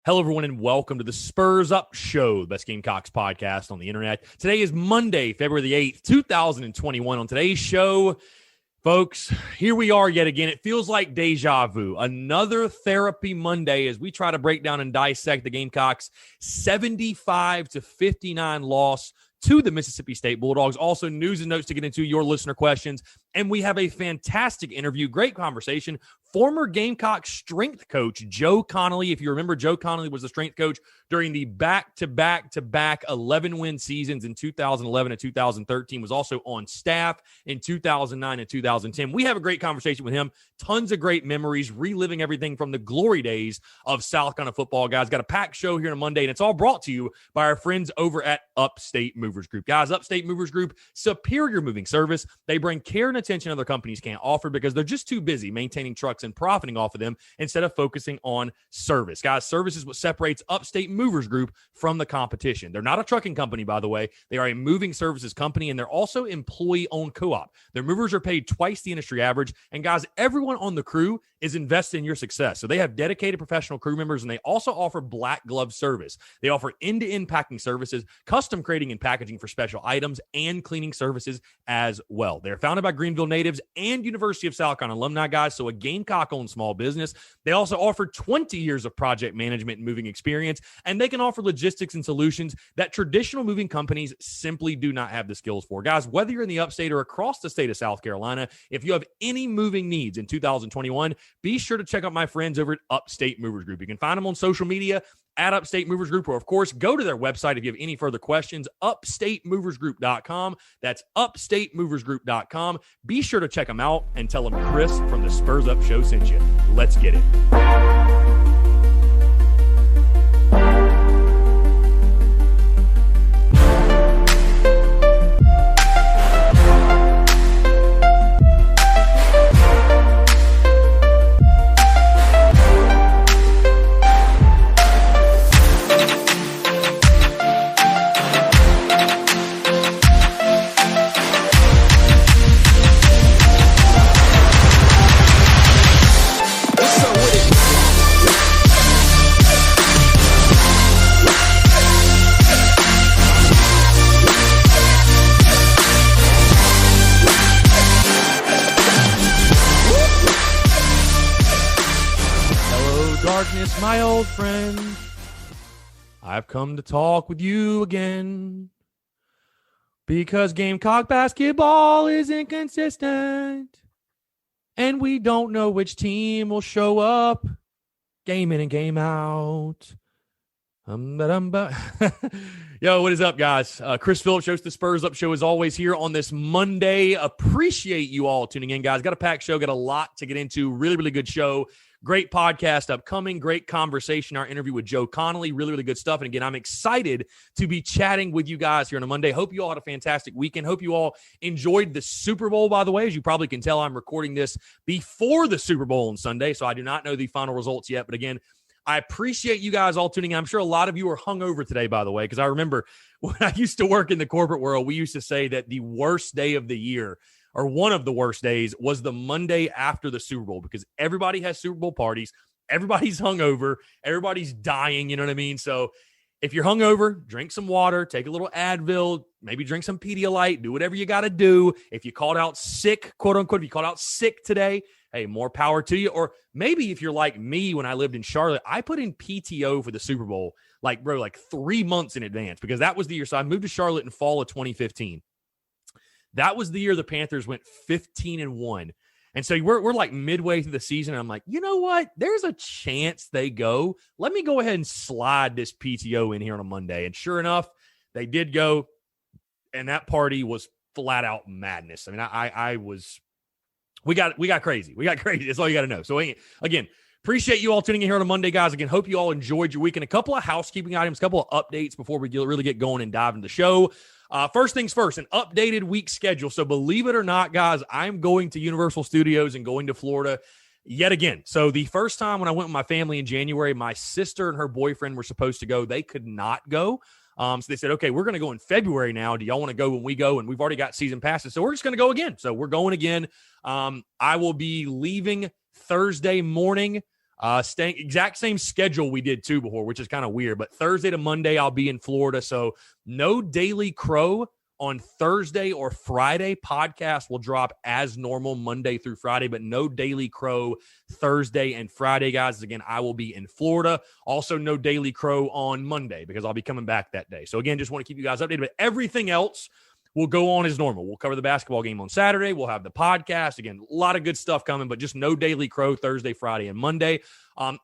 Hello, everyone, and welcome to the Spurs Up Show, the best Gamecocks podcast on the internet. Today is Monday, February the 8th, 2021. On today's show, folks, here we are yet again. It feels like déjà vu. Another therapy Monday as we try to break down and dissect the Gamecocks' 75-59 loss to the Mississippi State Bulldogs. Also, news and notes to get into, your listener questions. And we have a fantastic interview, great conversation. Former Gamecock strength coach, Joe Connolly. If you remember, Joe Connolly was the strength coach during the back-to-back 11-win seasons in 2011 and 2013, was also on staff in 2009 and 2010. We have a great conversation with him. Tons of great memories, reliving everything from the glory days of South Carolina football. Guys, got a packed show here on Monday, and it's all brought to you by our friends over at Upstate Movers Group. Guys, Upstate Movers Group, superior moving service. They bring care and attention other companies can't offer because they're just too busy maintaining trucks and profiting off of them instead of focusing on service. Guys, service is what separates Upstate Movers Group from the competition. They're not a trucking company, by the way. They are a moving services company, and they're also employee-owned co-op. Their movers are paid twice the industry average, and guys, everyone on the crew is invested in your success. So they have dedicated professional crew members, and they also offer black glove service. They offer end-to-end packing services, custom crating and packaging for special items, and cleaning services as well. They're founded by Greenville natives and University of South Carolina alumni, guys, so a Gamecock-owned small business. They also offer 20 years of project management and moving experience, and they can offer logistics and solutions that traditional moving companies simply do not have the skills for. Guys, whether you're in the upstate or across the state of South Carolina, if you have any moving needs in 2021, be sure to check out my friends over at Upstate Movers Group. You can find them on social media at Upstate Movers Group, or of course, go to their website if you have any further questions, upstatemoversgroup.com. That's upstatemoversgroup.com. Be sure to check them out and tell them Chris from the Spurs Up Show sent you. Let's get it. My old friend, I've come to talk with you again because Gamecock basketball is inconsistent and we don't know which team will show up game in and game out. Yo, what is up, guys? Chris Phillips, host the Spurs Up Show, is always here on this Monday. Appreciate you all tuning in, guys. Got a packed show, got a lot to get into. Really, really good show. Great podcast upcoming. Great conversation. Our interview with Joe Connolly. Really, really good stuff. And again, I'm excited to be chatting with you guys here on a Monday. Hope you all had a fantastic weekend. Hope you all enjoyed the Super Bowl, by the way. As you probably can tell, I'm recording this before the Super Bowl on Sunday, so I do not know the final results yet. But again, I appreciate you guys all tuning in. I'm sure a lot of you are hungover today, by the way, because I remember when I used to work in the corporate world, we used to say that the worst day of the year, or one of the worst days, was the Monday after the Super Bowl, because everybody has Super Bowl parties. Everybody's hungover. Everybody's dying. You know what I mean? So if you're hungover, drink some water, take a little Advil, maybe drink some Pedialyte, do whatever you got to do. If you called out sick, quote unquote, if you called out sick today, hey, more power to you. Or maybe if you're like me, when I lived in Charlotte, I put in PTO for the Super Bowl, like 3 months in advance, because that was the year. So I moved to Charlotte in fall of 2015. That was the year the Panthers went 15-1. And so we're like midway through the season. And I'm like, you know what? There's a chance they go. Let me go ahead and slide this PTO in here on a Monday. And sure enough, they did go. And that party was flat out madness. I mean, we got crazy. We got crazy. That's all you got to know. So again, appreciate you all tuning in here on a Monday, guys. Again, hope you all enjoyed your weekend. A couple of housekeeping items, a couple of updates before we really get going and dive into the show. First things first, an updated week schedule. So believe it or not, guys, I'm going to Universal Studios and going to Florida yet again. So the first time when I went with my family in January, my sister and her boyfriend were supposed to go. They could not go. So they said, okay, we're going to go in February now. Do y'all want to go when we go? And we've already got season passes. So we're just going to go again. So we're going again. I will be leaving Thursday morning Staying exact same schedule we did too before, which is kind of weird. But Thursday to Monday, I'll be in Florida. So no Daily Crow on Thursday or Friday. Podcast will drop as normal Monday through Friday, but no Daily Crow Thursday and Friday, guys. Again, I will be in Florida. Also, no Daily Crow on Monday because I'll be coming back that day. So again, just want to keep you guys updated. But everything else will go on as normal. We'll cover the basketball game on Saturday. We'll have the podcast. Again, a lot of good stuff coming, but just no Daily Crow Thursday, Friday, and Monday.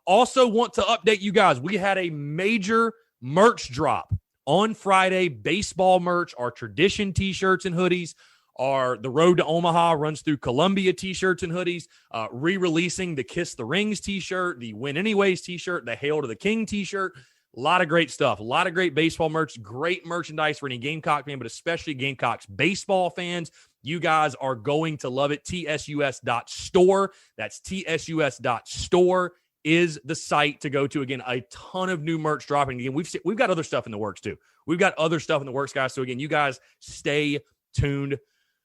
Also want to update you guys. We had a major merch drop on Friday. Baseball merch, our tradition t-shirts and hoodies, the Road to Omaha runs through Columbia t-shirts and hoodies, re-releasing the Kiss the Rings t-shirt, the Win Anyways t-shirt, the Hail to the King t-shirt. A lot of great stuff. A lot of great baseball merch. Great merchandise for any Gamecock fan, but especially Gamecocks baseball fans. You guys are going to love it. TSUS.store. That's TSUS.store is the site to go to. Again, a ton of new merch dropping. Again, we've got other stuff in the works too. We've got other stuff in the works, guys. So again, you guys stay tuned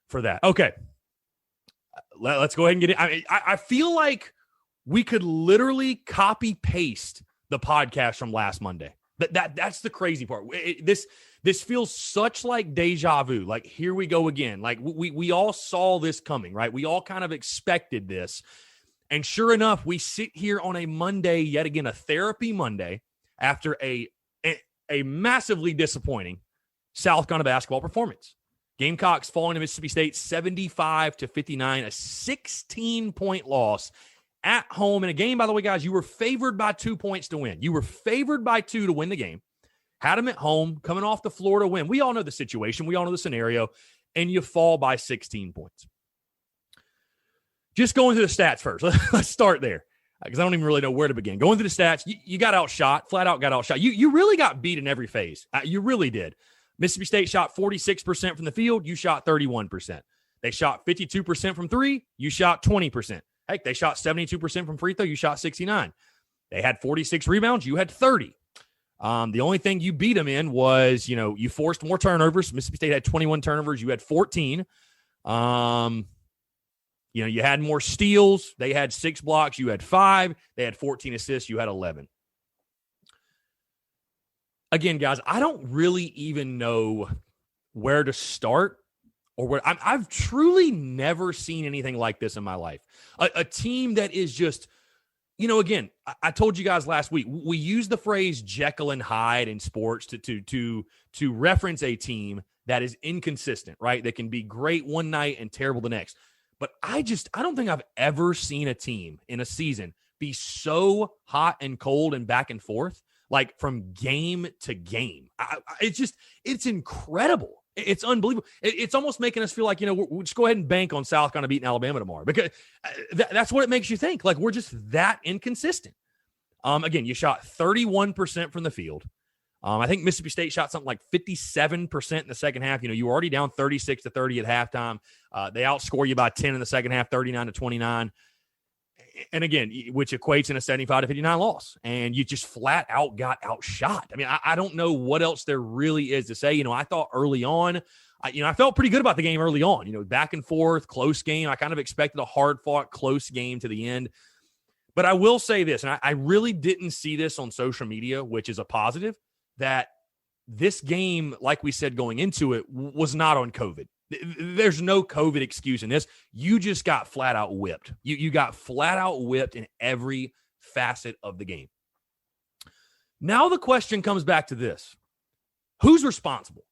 for that. Okay. Let's go ahead and get it. I feel like we could literally copy paste the podcast from last Monday. That's the crazy part. This feels such like deja vu. Like, here we go again. Like, we all saw this coming, right? We all kind of expected this. And sure enough, we sit here on a Monday, yet again, a therapy Monday, after a massively disappointing South Carolina basketball performance. Gamecocks falling to Mississippi State 75-59, a 16-point loss at home in a game, by the way, guys, you were favored by 2 points to win. You were favored by 2 to win the game. Had them at home, coming off the Florida win. We all know the situation. We all know the scenario. And you fall by 16 points. Just going through the stats first. Let's start there because I don't even really know where to begin. Going through the stats, you got outshot, flat out got outshot. You really got beat in every phase. You really did. Mississippi State shot 46% from the field. You shot 31%. They shot 52% from three. You shot 20%. Heck, they shot 72% from free throw. You shot 69. They had 46 rebounds. You had 30. The only thing you beat them in was, you forced more turnovers. Mississippi State had 21 turnovers. You had 14. You had more steals. They had 6 blocks. You had 5. They had 14 assists. You had 11. Again, guys, I don't really even know where to start. I've truly never seen anything like this in my life. A team that is just, again, I told you guys last week, we use the phrase Jekyll and Hyde in sports to reference a team that is inconsistent, right? That can be great one night and terrible the next. But I don't think I've ever seen a team in a season be so hot and cold and back and forth, like from game to game. It's incredible. It's unbelievable. It's almost making us feel like, we'll just go ahead and bank on South Carolina beating Alabama tomorrow because that's what it makes you think. Like, we're just that inconsistent. Again, you shot 31% from the field. I think Mississippi State shot something like 57% in the second half. You were already down 36-30 at halftime. They outscore you by 10 in the second half, 39-29. And again, which equates in a 75-59 loss. And you just flat out got outshot. I mean, I don't know what else there really is to say. I thought early on, I felt pretty good about the game early on. Back and forth, close game. I kind of expected a hard-fought, close game to the end. But I will say this, and I really didn't see this on social media, which is a positive, that this game, like we said going into it, was not on COVID. There's no COVID excuse in this. You just got flat out whipped. You got flat out whipped in every facet of the game. Now the question comes back to this. Who's responsible?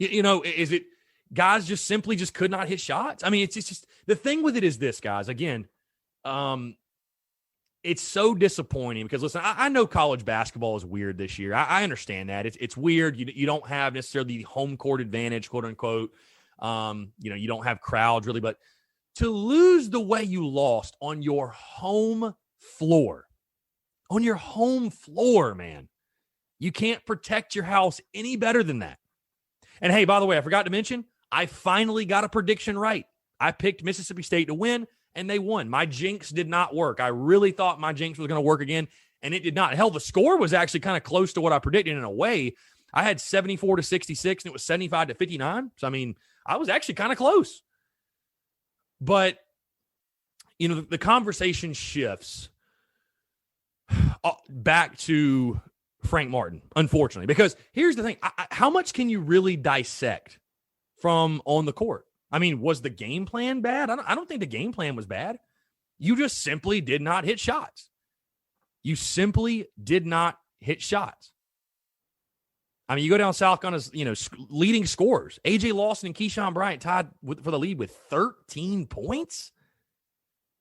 Is it guys just simply could not hit shots? I mean, it's just the thing with it is this, guys. Again, it's so disappointing because, listen, I know college basketball is weird this year. I understand that. It's weird. You don't have necessarily the home court advantage, quote unquote. You don't have crowds really, but to lose the way you lost on your home floor, man, you can't protect your house any better than that. And hey, by the way, I forgot to mention, I finally got a prediction right. I picked Mississippi State to win and they won. My jinx did not work. I really thought my jinx was going to work again and it did not. Hell, the score was actually kind of close to what I predicted in a way. I had 74-66 and it was 75-59. So, I mean, I was actually kind of close. But, the conversation shifts back to Frank Martin, unfortunately, because here's the thing. How much can you really dissect from on the court? I mean, was the game plan bad? I don't think the game plan was bad. You just simply did not hit shots. You simply did not hit shots. I mean, you go down South Carolina's, leading scorers. A.J. Lawson and Keyshawn Bryant tied for the lead with 13 points.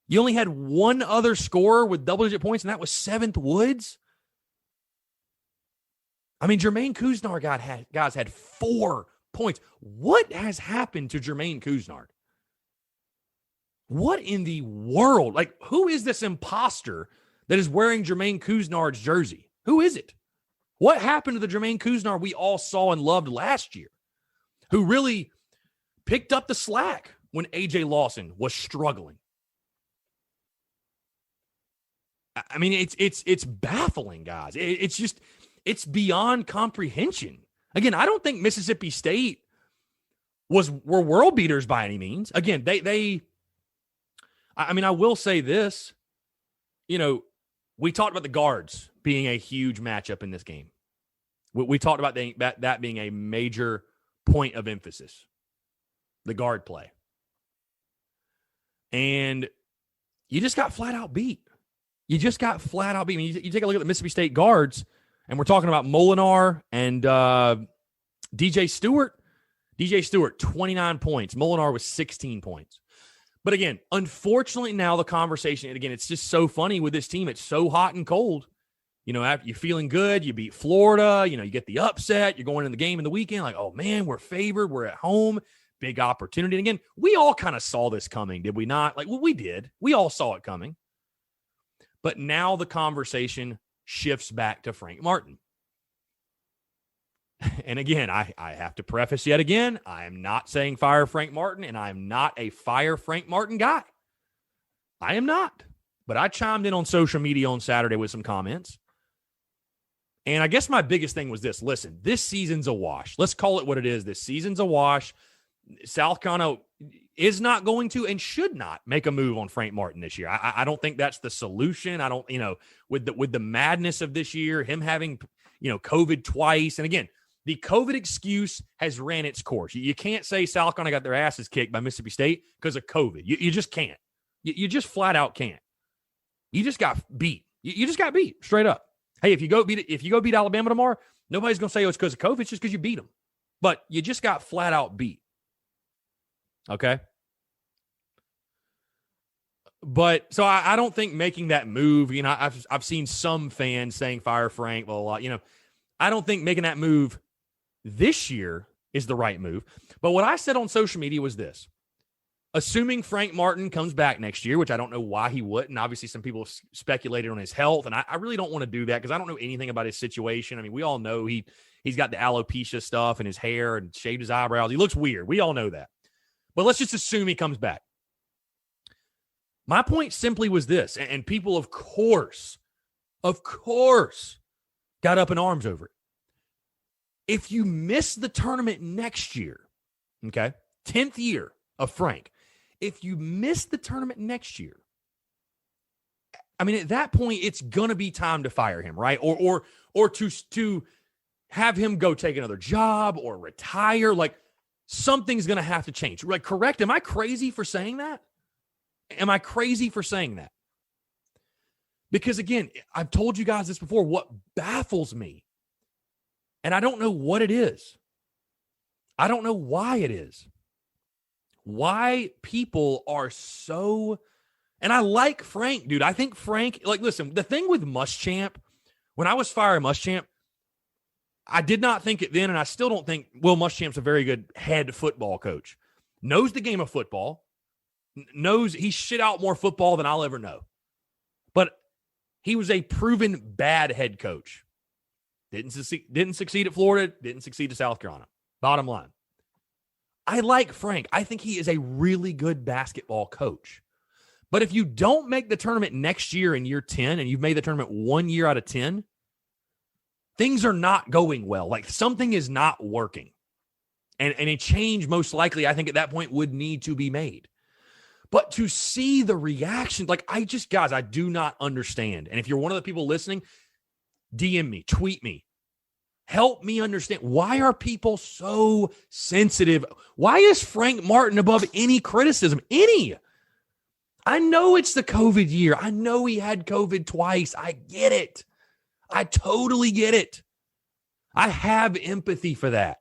You only had one other scorer with double-digit points, and that was Seventh Woods. I mean, Jermaine Couisnard had 4 points. What has happened to Jermaine Couisnard? What in the world? Like, who is this imposter that is wearing Jermaine Couisnard's jersey? Who is it? What happened to the Jermaine Couisnard we all saw and loved last year, who really picked up the slack when A.J. Lawson was struggling? I mean, it's baffling, guys. It's beyond comprehension. Again, I don't think Mississippi State were world beaters by any means. Again, I will say this. We talked about the guards being a huge matchup in this game. We talked about that being a major point of emphasis, the guard play. And you just got flat out beat. I mean, you take a look at the Mississippi State guards, and we're talking about Molinar and DJ Stewart. DJ Stewart, 29 points. Molinar was 16 points. But again, unfortunately now the conversation, and again, it's just so funny with this team. It's so hot and cold. After you're feeling good, you beat Florida, you get the upset, you're going in the game in the weekend, like, oh man, we're favored, we're at home, big opportunity. And again, we all kind of saw this coming, did we not? Like, well, we did. We all saw it coming. But now the conversation shifts back to Frank Martin. And again, I have to preface yet again, I am not saying fire Frank Martin, and I am not a fire Frank Martin guy. I am not. But I chimed in on social media on Saturday with some comments. And I guess my biggest thing was this. Listen, this season's a wash. Let's call it what it is. This season's a wash. South Carolina is not going to and should not make a move on Frank Martin this year. I don't think that's the solution. I don't, with the madness of this year, him having, COVID twice. And again, the COVID excuse has ran its course. You can't say South Carolina got their asses kicked by Mississippi State because of COVID. You just can't. You just flat out can't. You just got beat. You just got beat straight up. Hey, if you go beat Alabama tomorrow, nobody's going to say, oh, it's because of COVID. It's just because you beat them. But you just got flat out beat. Okay? But so I don't think making that move, I've seen some fans saying fire Frank, blah, blah, blah. I don't think making that move this year is the right move. But what I said on social media was this. Assuming Frank Martin comes back next year, which I don't know why he wouldn't. Obviously, some people have speculated on his health, and I really don't want to do that because I don't know anything about his situation. I mean, we all know he's got the alopecia stuff in his hair and shaved his eyebrows. He looks weird. We all know that. But let's just assume he comes back. My point simply was this, and people, of course, got up in arms over it. If you miss the tournament next year, okay, 10th year of Frank, if you miss the tournament next year, I mean, at that point, it's going to be time to fire him, right? Or to have him go take another job or retire. Like, something's going to have to change. Like, correct? Am I crazy for saying that? Because again, I've told you guys this before, what baffles me, and I don't know what it is. I don't know why it is. Why people are so, and I like Frank, dude. I think Frank, like, listen, the thing with Muschamp, when I was firing Muschamp, I did not think it then, and I still don't think Will Muschamp's a very good head football coach. Knows the game of football, knows he shit out more football than I'll ever know. But he was a proven bad head coach. Didn't succeed at Florida, didn't succeed at South Carolina. Bottom line. I like Frank. I think he is a really good basketball coach. But if you don't make the tournament next year in year 10, and you've made the tournament 1 year out of 10, things are not going well. Like, something is not working. And a change, most likely, I think at that point would need to be made. But to see the reaction, like guys, I do not understand. And if you're one of the people listening, DM me, tweet me. Help me understand. Why are people so sensitive? Why is Frank Martin above any criticism? Any? I know it's the COVID year. I know he had COVID twice. I get it. I totally get it. I have empathy for that.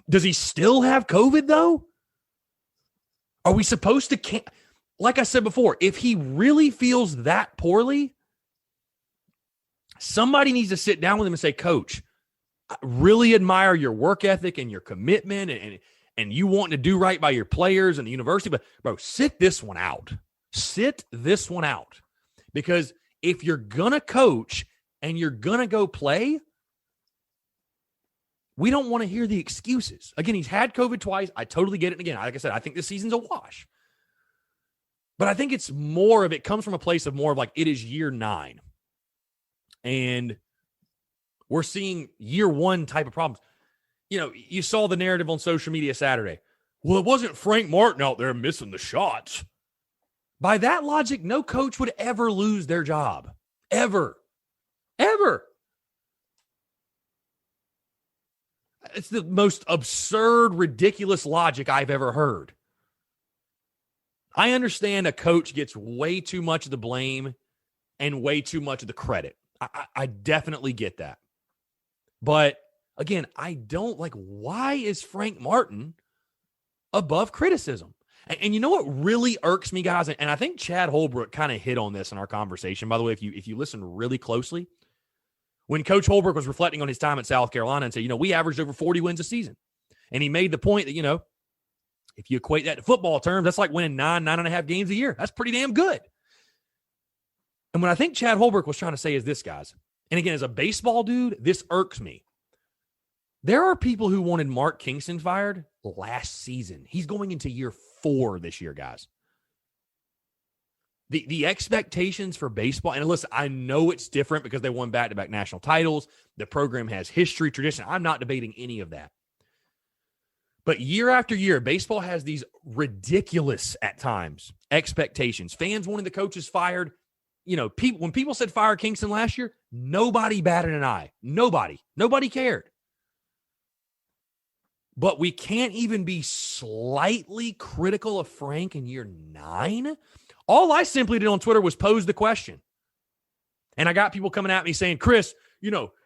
Does he still have COVID, though? Are we supposed to like I said before, if he really feels that poorly, somebody needs to sit down with him and say, Coach, I really admire your work ethic and your commitment and you wanting to do right by your players and the university. But, bro, sit this one out. Sit this one out. Because if you're going to coach and you're going to go play, we don't want to hear the excuses. Again, he's had COVID twice. I totally get it. And again, like I said, I think this season's a wash. But I think it's more of, it comes from a place of more of like, it is year 9. And we're seeing year 1 type of problems. You know, you saw the narrative on social media Saturday. Well, it wasn't Frank Martin out there missing the shots. By that logic, no coach would ever lose their job. Ever. Ever. It's the most absurd, ridiculous logic I've ever heard. I understand a coach gets way too much of the blame and way too much of the credit. I definitely get that. But again, I don't why is Frank Martin above criticism? And you know what really irks me, guys? And I think Chad Holbrook kind of hit on this in our conversation. By the way, if you listen really closely, when Coach Holbrook was reflecting on his time at South Carolina and said, we averaged over 40 wins a season. And he made the point that, if you equate that to football terms, that's like winning 9.5 games a year. That's pretty damn good. And what I think Chad Holbrook was trying to say is this, guys. And again, as a baseball dude, this irks me. There are people who wanted Mark Kingston fired last season. He's going into year 4 this year, guys. The expectations for baseball, and listen, I know it's different because they won back-to-back national titles. The program has history, tradition. I'm not debating any of that. But year after year, baseball has these ridiculous, at times, expectations. Fans wanting the coaches fired. When people said fire Kingston last year, nobody batted an eye. Nobody cared. But we can't even be slightly critical of Frank in year 9. All I simply did on Twitter was pose the question. And I got people coming at me saying, Chris,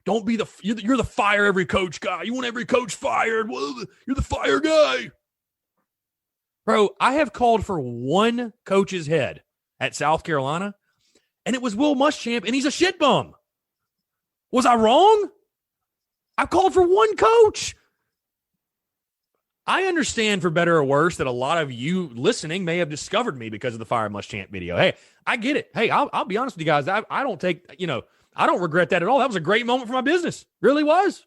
don't be you're the fire every coach guy. You want every coach fired. Well, you're the fire guy. Bro, I have called for one coach's head at South Carolina, and it was Will Muschamp, and he's a shit bum. Was I wrong? I called for one coach. I understand, for better or worse, that a lot of you listening may have discovered me because of the Fire Muschamp video. Hey, I get it. Hey, I'll be honest with you guys. I don't regret that at all. That was a great moment for my business. Really was.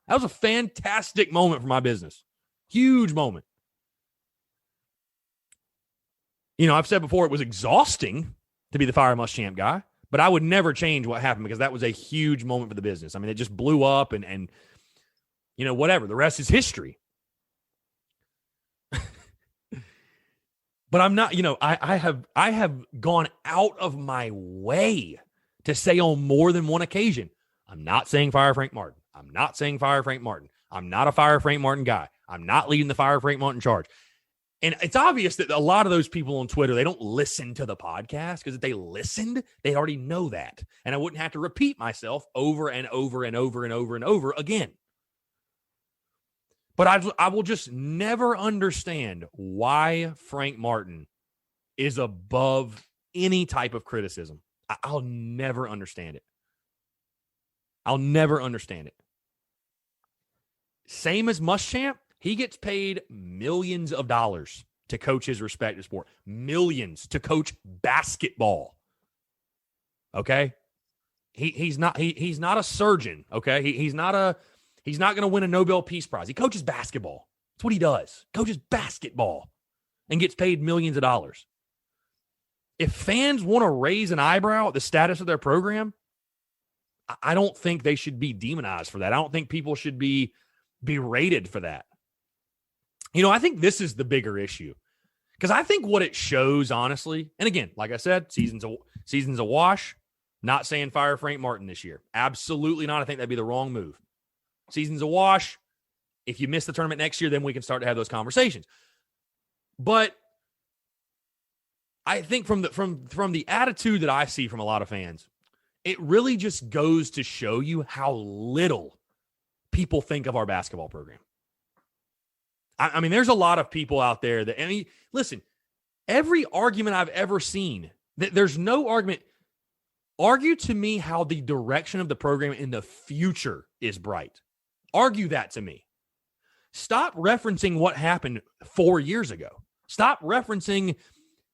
That was a fantastic moment for my business. Huge moment. I've said before it was exhausting to be the Fire Muschamp guy, but I would never change what happened because that was a huge moment for the business. I mean, it just blew up and whatever. The rest is history. But I'm not, I have gone out of my way to say on more than one occasion, I'm not saying fire Frank Martin. I'm not saying fire Frank Martin. I'm not a fire Frank Martin guy. I'm not leading the fire Frank Martin charge. And it's obvious that a lot of those people on Twitter, they don't listen to the podcast, because if they listened, they already know that. And I wouldn't have to repeat myself over and over and over and over and over again. But I will just never understand why Frank Martin is above any type of criticism. I'll never understand it. I'll never understand it. Same as Muschamp, he gets paid millions of dollars to coach his respective sport. Millions to coach basketball. Okay? He's not a surgeon, okay? He's not going to win a Nobel Peace Prize. He coaches basketball. That's what he does. Coaches basketball and gets paid millions of dollars. If fans want to raise an eyebrow at the status of their program, I don't think they should be demonized for that. I don't think people should be berated for that. I think this is the bigger issue. Because I think what it shows, honestly, and again, like I said, season's a wash. Not saying fire Frank Martin this year. Absolutely not. I think that'd be the wrong move. Season's a wash. If you miss the tournament next year, then we can start to have those conversations. But I think from the attitude that I see from a lot of fans, it really just goes to show you how little people think of our basketball program. I mean, there's a lot of people out there that, listen, every argument I've ever seen, there's no argument. Argue to me how the direction of the program in the future is bright. Argue that to me. Stop referencing what happened 4 years ago. Stop referencing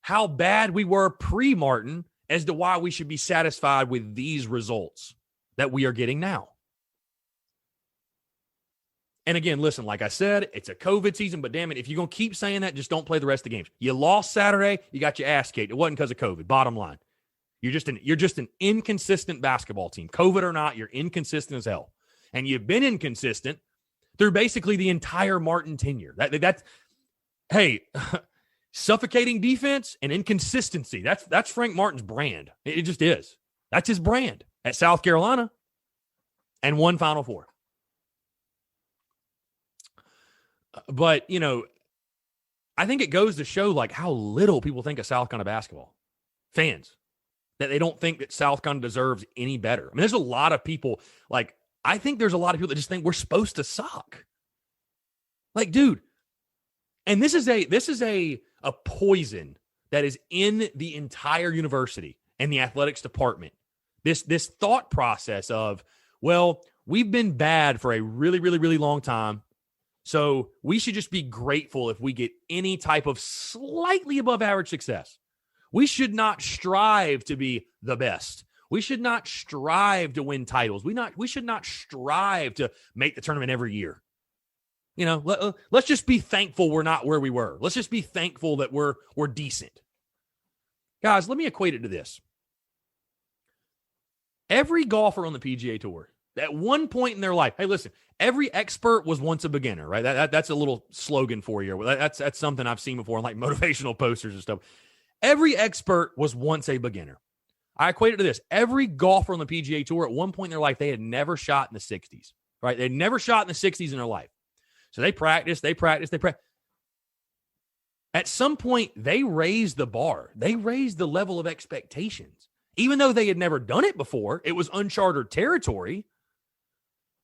how bad we were pre-Martin as to why we should be satisfied with these results that we are getting now. And again, listen, like I said, it's a COVID season, but damn it, if you're going to keep saying that, just don't play the rest of the games. You lost Saturday, you got your ass kicked. It wasn't because of COVID, bottom line. You're just an inconsistent basketball team. COVID or not, you're inconsistent as hell. And you've been inconsistent through basically the entire Martin tenure. That's hey, suffocating defense and inconsistency. That's Frank Martin's brand. It just is. That's his brand at South Carolina and one Final Four. But, I think it goes to show like how little people think of South Carolina basketball. Fans. That they don't think that South Carolina deserves any better. I mean, there's a lot of people, like, I think there's a lot of people that just think we're supposed to suck. Like, dude, and this is a poison that is in the entire university and the athletics department. This thought process of, well, we've been bad for a really, really, really long time. So we should just be grateful if we get any type of slightly above average success. We should not strive to be the best. We should not strive to win titles. We should not strive to make the tournament every year. Let's just be thankful we're not where we were. Let's just be thankful that we're decent. Guys, let me equate it to this. Every golfer on the PGA Tour, at one point in their life, hey, listen, every expert was once a beginner, right? That's a little slogan for you. That's something I've seen before in like motivational posters and stuff. Every expert was once a beginner. I equate it to this. Every golfer on the PGA Tour at one point in their life, they had never shot in the 60s, right? They'd never shot in the 60s in their life. So they practiced. At some point, they raised the bar. They raised the level of expectations. Even though they had never done it before, it was uncharted territory,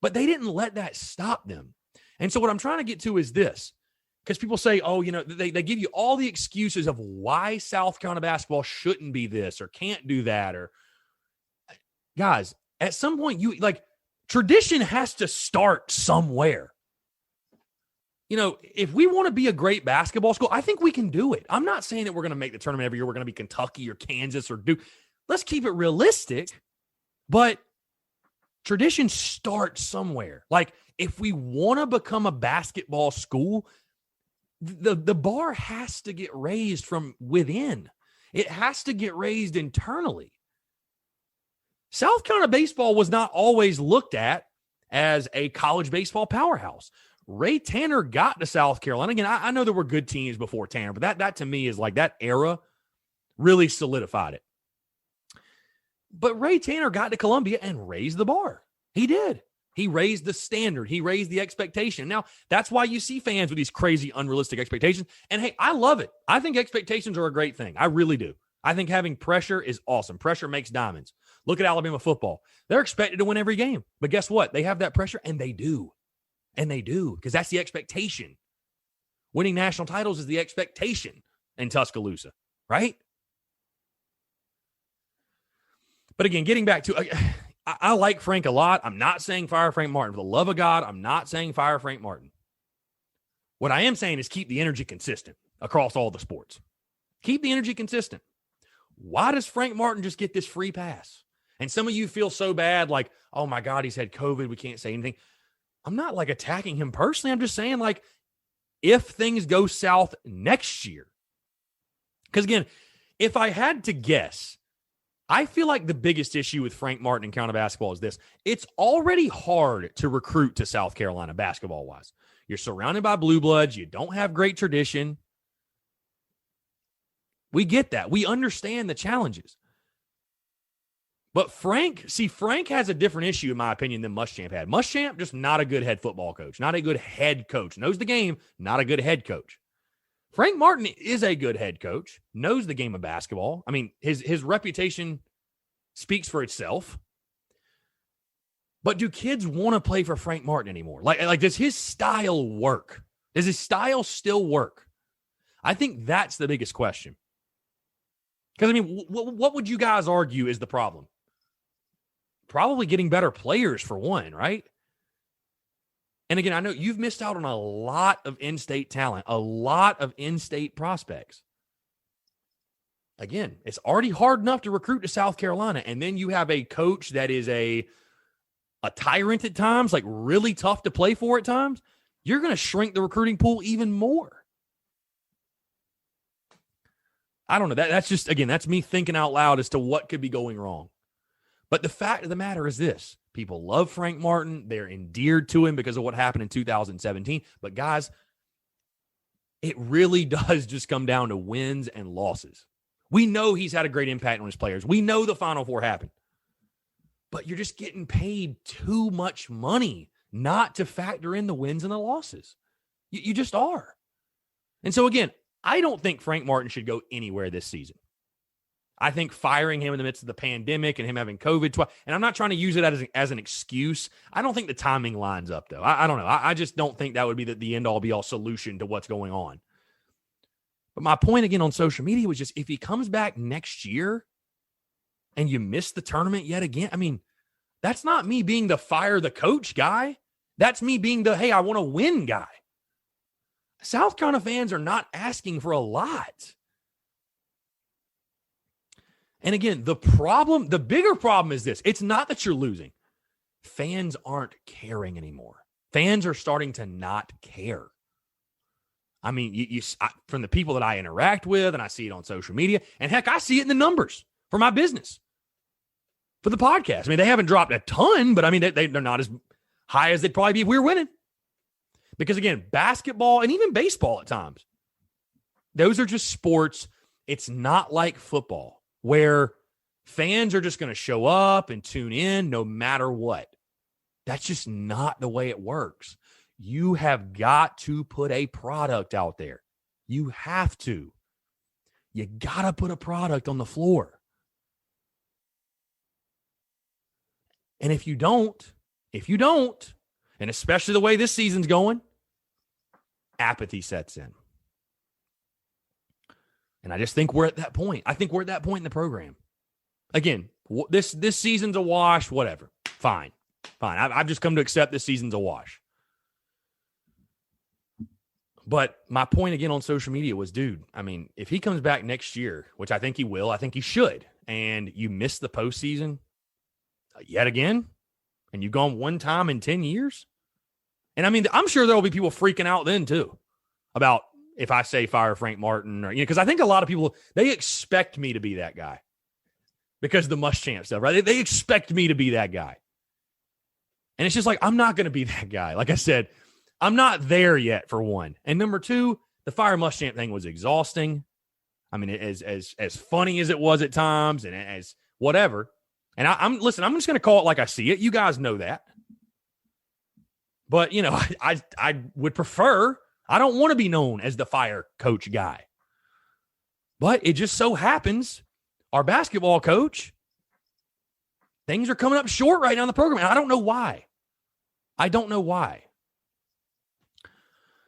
but they didn't let that stop them. And so what I'm trying to get to is this. Because people say, they give you all the excuses of why South Carolina basketball shouldn't be this or can't do that. Or guys, at some point, tradition has to start somewhere. If we want to be a great basketball school, I think we can do it. I'm not saying that we're going to make the tournament every year. We're going to be Kentucky or Kansas or Duke. Let's keep it realistic. But tradition starts somewhere. Like, if we want to become a basketball school, the bar has to get raised from within. It has to get raised internally. South Carolina baseball was not always looked at as a college baseball powerhouse. Ray Tanner got to South Carolina. Again, I know there were good teams before Tanner, but that to me is like that era really solidified it. But Ray Tanner got to Columbia and raised the bar. He did. He raised the standard. He raised the expectation. Now, that's why you see fans with these crazy, unrealistic expectations. And hey, I love it. I think expectations are a great thing. I really do. I think having pressure is awesome. Pressure makes diamonds. Look at Alabama football. They're expected to win every game. But guess what? They have that pressure, and they do. And they do, because that's the expectation. Winning national titles is the expectation in Tuscaloosa, right? But again, getting back to, I like Frank a lot. I'm not saying fire Frank Martin. For the love of God, I'm not saying fire Frank Martin. What I am saying is keep the energy consistent across all the sports. Keep the energy consistent. Why does Frank Martin just get this free pass? And some of you feel so bad, like, oh my God, he's had COVID. We can't say anything. I'm not like attacking him personally. I'm just saying, like, if things go south next year. Because again, if I had to guess, I feel like the biggest issue with Frank Martin and Carolina basketball is this. It's already hard to recruit to South Carolina basketball-wise. You're surrounded by blue bloods. You don't have great tradition. We get that. We understand the challenges. But Frank has a different issue, in my opinion, than Muschamp had. Muschamp, just not a good head football coach, not a good head coach. Knows the game, not a good head coach. Frank Martin is a good head coach, knows the game of basketball. I mean, his reputation speaks for itself. But do kids want to play for Frank Martin anymore? Like, does his style work? Does his style still work? I think that's the biggest question. Because, I mean, what would you guys argue is the problem? Probably getting better players, for one, right? And again, I know you've missed out on a lot of in-state talent, a lot of in-state prospects. Again, it's already hard enough to recruit to South Carolina, and then you have a coach that is a tyrant at times, like really tough to play for at times. You're going to shrink the recruiting pool even more. I don't know. That's just, again, that's me thinking out loud as to what could be going wrong. But the fact of the matter is this. People love Frank Martin. They're endeared to him because of what happened in 2017. But guys, it really does just come down to wins and losses. We know he's had a great impact on his players. We know the Final Four happened. But you're just getting paid too much money not to factor in the wins and the losses. You just are. And so, again, I don't think Frank Martin should go anywhere this season. I think firing him in the midst of the pandemic and him having COVID, and I'm not trying to use it as an excuse. I don't think the timing lines up, though. I don't know. I just don't think that would be the end-all, be-all solution to what's going on. But my point, again, on social media was just if he comes back next year and you miss the tournament yet again, I mean, that's not me being the fire the coach guy. That's me being the, hey, I want to win guy. South Carolina fans are not asking for a lot. And again, the bigger problem is this. It's not that you're losing. Fans aren't caring anymore. Fans are starting to not care. I mean, from the people that I interact with, and I see it on social media, and heck, I see it in the numbers for my business, for the podcast. I mean, they haven't dropped a ton, but I mean, they're not as high as they'd probably be if we were winning. Because again, basketball and even baseball at times, those are just sports. It's not like football where fans are just going to show up and tune in no matter what. That's just not the way it works. You have got to put a product out there. You have to. You got to put a product on the floor. And if you don't, and especially the way this season's going, apathy sets in. And I just think we're at that point. I think we're at that point in the program. Again, this season's a wash, whatever. Fine. I've just come to accept this season's a wash. But my point again on social media was, dude, I mean, if he comes back next year, which I think he will, I think he should, and you miss the postseason yet again, and you've gone one time in 10 years, and I mean, I'm sure there will be people freaking out then too about if I say fire Frank Martin, or, because I think a lot of people, they expect me to be that guy because of the Muschamp stuff, right? They expect me to be that guy. And it's just like, I'm not going to be that guy. Like I said, I'm not there yet, for one. And number two, the fire Muschamp thing was exhausting. I mean, as funny as it was at times and as whatever. And I'm just going to call it like I see it. You guys know that. But, I would prefer, I don't want to be known as the fire coach guy. But it just so happens our basketball coach, things are coming up short right now in the program. And I don't know why.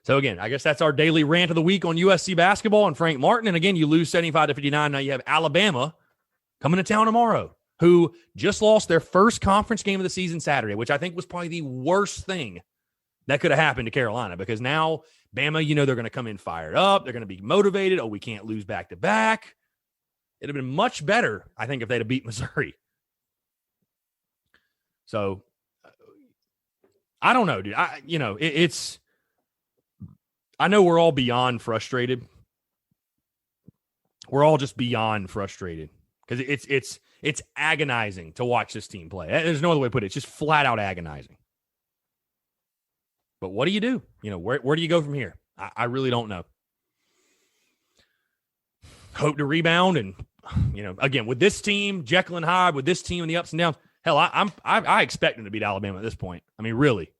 So again, I guess that's our daily rant of the week on USC basketball and Frank Martin. And again, you lose 75-59. Now you have Alabama coming to town tomorrow, who just lost their first conference game of the season Saturday, which I think was probably the worst thing that could have happened to Carolina, because now Bama, they're going to come in fired up. They're going to be motivated. Oh, we can't lose back-to-back. It'd have been much better, I think, if they'd have beat Missouri. So, I don't know, dude. I know we're all beyond frustrated. We're all just beyond frustrated because it's agonizing to watch this team play. There's no other way to put it. It's just flat out agonizing. But what do you do? Where do you go from here? I really don't know. hope to rebound. And, again, with this team, Jekyll and Hyde, with this team and the ups and downs, hell, I expect them to beat Alabama at this point. I mean, really.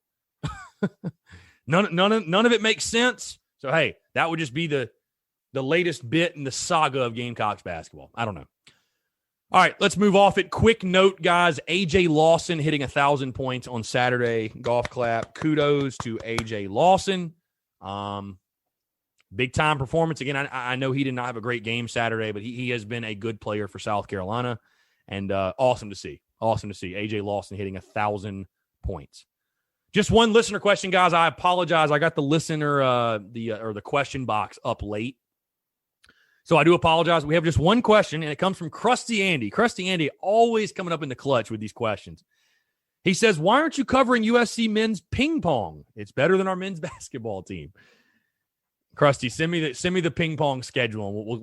None of it makes sense. So, hey, that would just be the latest bit in the saga of Gamecocks basketball. I don't know. All right, let's move off it. Quick note, guys. A.J. Lawson hitting 1,000 points on Saturday. Golf clap. Kudos to A.J. Lawson. Big-time performance. Again, I know he did not have a great game Saturday, but he has been a good player for South Carolina, and awesome to see. Awesome to see A.J. Lawson hitting 1,000 points. Just one listener question, guys. I apologize. I got the listener the question box up late. So I do apologize. We have just one question, and it comes from Krusty Andy. Krusty Andy always coming up in the clutch with these questions. He says, why aren't you covering USC men's ping pong? It's better than our men's basketball team. Krusty, send me the ping pong schedule, and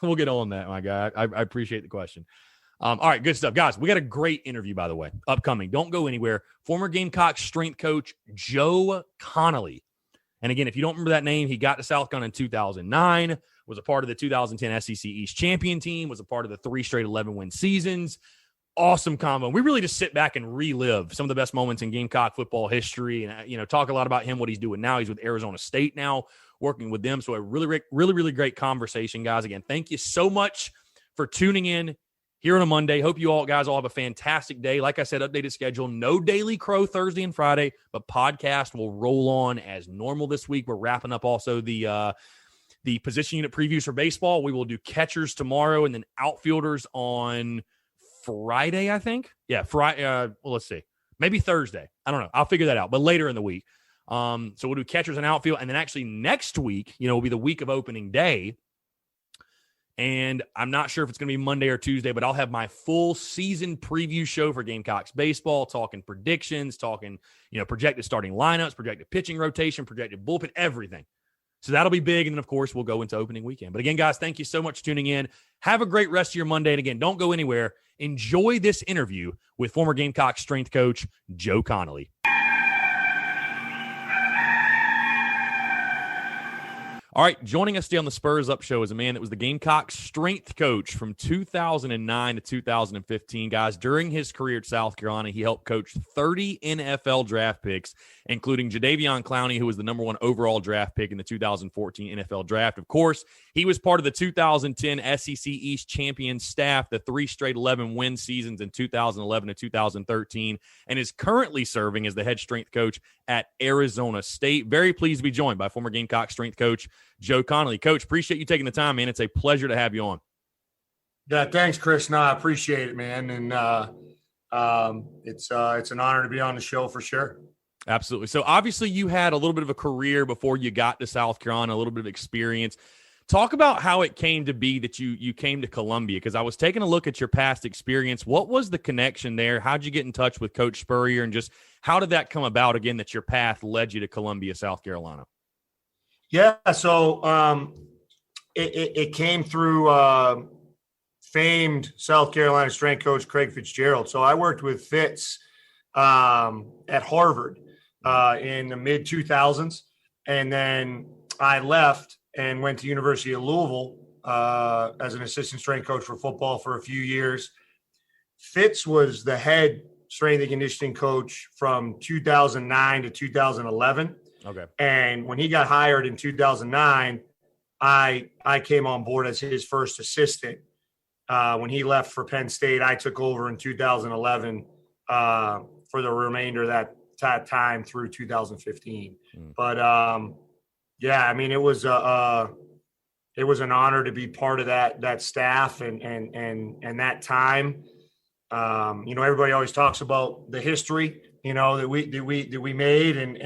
we'll get on that, my guy. I appreciate the question. All right, good stuff. Guys, we got a great interview, by the way, upcoming. Don't go anywhere. Former Gamecocks strength coach Joe Connolly. And again, if you don't remember that name, he got to South Carolina in 2009, was a part of the 2010 SEC East champion team, was a part of the 3 straight 11-win seasons. Awesome combo. We really just sit back and relive some of the best moments in Gamecock football history and, talk a lot about him, what he's doing now. He's with Arizona State now, working with them. So a really great conversation, guys. Again, thank you so much for tuning in here on a Monday. Hope you all guys all have a fantastic day. Like I said, updated schedule. No Daily Crow Thursday and Friday, but podcast will roll on as normal this week. We're wrapping up also the position unit previews for baseball. We will do catchers tomorrow and then outfielders on Friday, I think. Yeah, Friday. Well, let's see. Maybe Thursday. I don't know. I'll figure that out, but later in the week. So we'll do catchers and outfield. And then actually next week, will be the week of opening day. And I'm not sure if it's going to be Monday or Tuesday, but I'll have my full season preview show for Gamecocks baseball, talking predictions, talking, projected starting lineups, projected pitching rotation, projected bullpen, everything. So that'll be big. And then, of course, we'll go into opening weekend. But again, guys, thank you so much for tuning in. Have a great rest of your Monday. And again, don't go anywhere. Enjoy this interview with former Gamecocks strength coach Joe Connolly. All right, joining us today on the Spurs Up Show is a man that was the Gamecocks strength coach from 2009 to 2015. Guys, during his career at South Carolina, he helped coach 30 NFL draft picks, including Jadeveon Clowney, who was the number 1 overall draft pick in the 2014 NFL draft. Of course, he was part of the 2010 SEC East champion staff, the 3 straight 11-win seasons in 2011 to 2013, and is currently serving as the head strength coach at Arizona State. Very pleased to be joined by former Gamecock strength coach Joe Connolly. Coach, appreciate you taking the time, man. It's a pleasure to have you on. Yeah, thanks, Chris. No, I appreciate it, man. And it's an honor to be on the show for sure. Absolutely. So obviously you had a little bit of a career before you got to South Carolina, a little bit of experience. Talk about how it came to be that you came to Columbia, because I was taking a look at your past experience. What was the connection there? How'd you get in touch with Coach Spurrier, and just how did that come about, again, that your path led you to Columbia, South Carolina? Yeah, so it came through famed South Carolina strength coach Craig Fitzgerald. So I worked with Fitz at Harvard in the mid-2000s, and then I left and went to University of Louisville as an assistant strength coach for football for a few years. Fitz was the head strength and conditioning coach from 2009 to 2011. Okay. And when he got hired in 2009, I came on board as his first assistant. When he left for Penn State, I took over in 2011 for the remainder of that time through 2015. But yeah, I mean, it was an honor to be part of that staff and that time. Everybody always talks about the history, that we made, and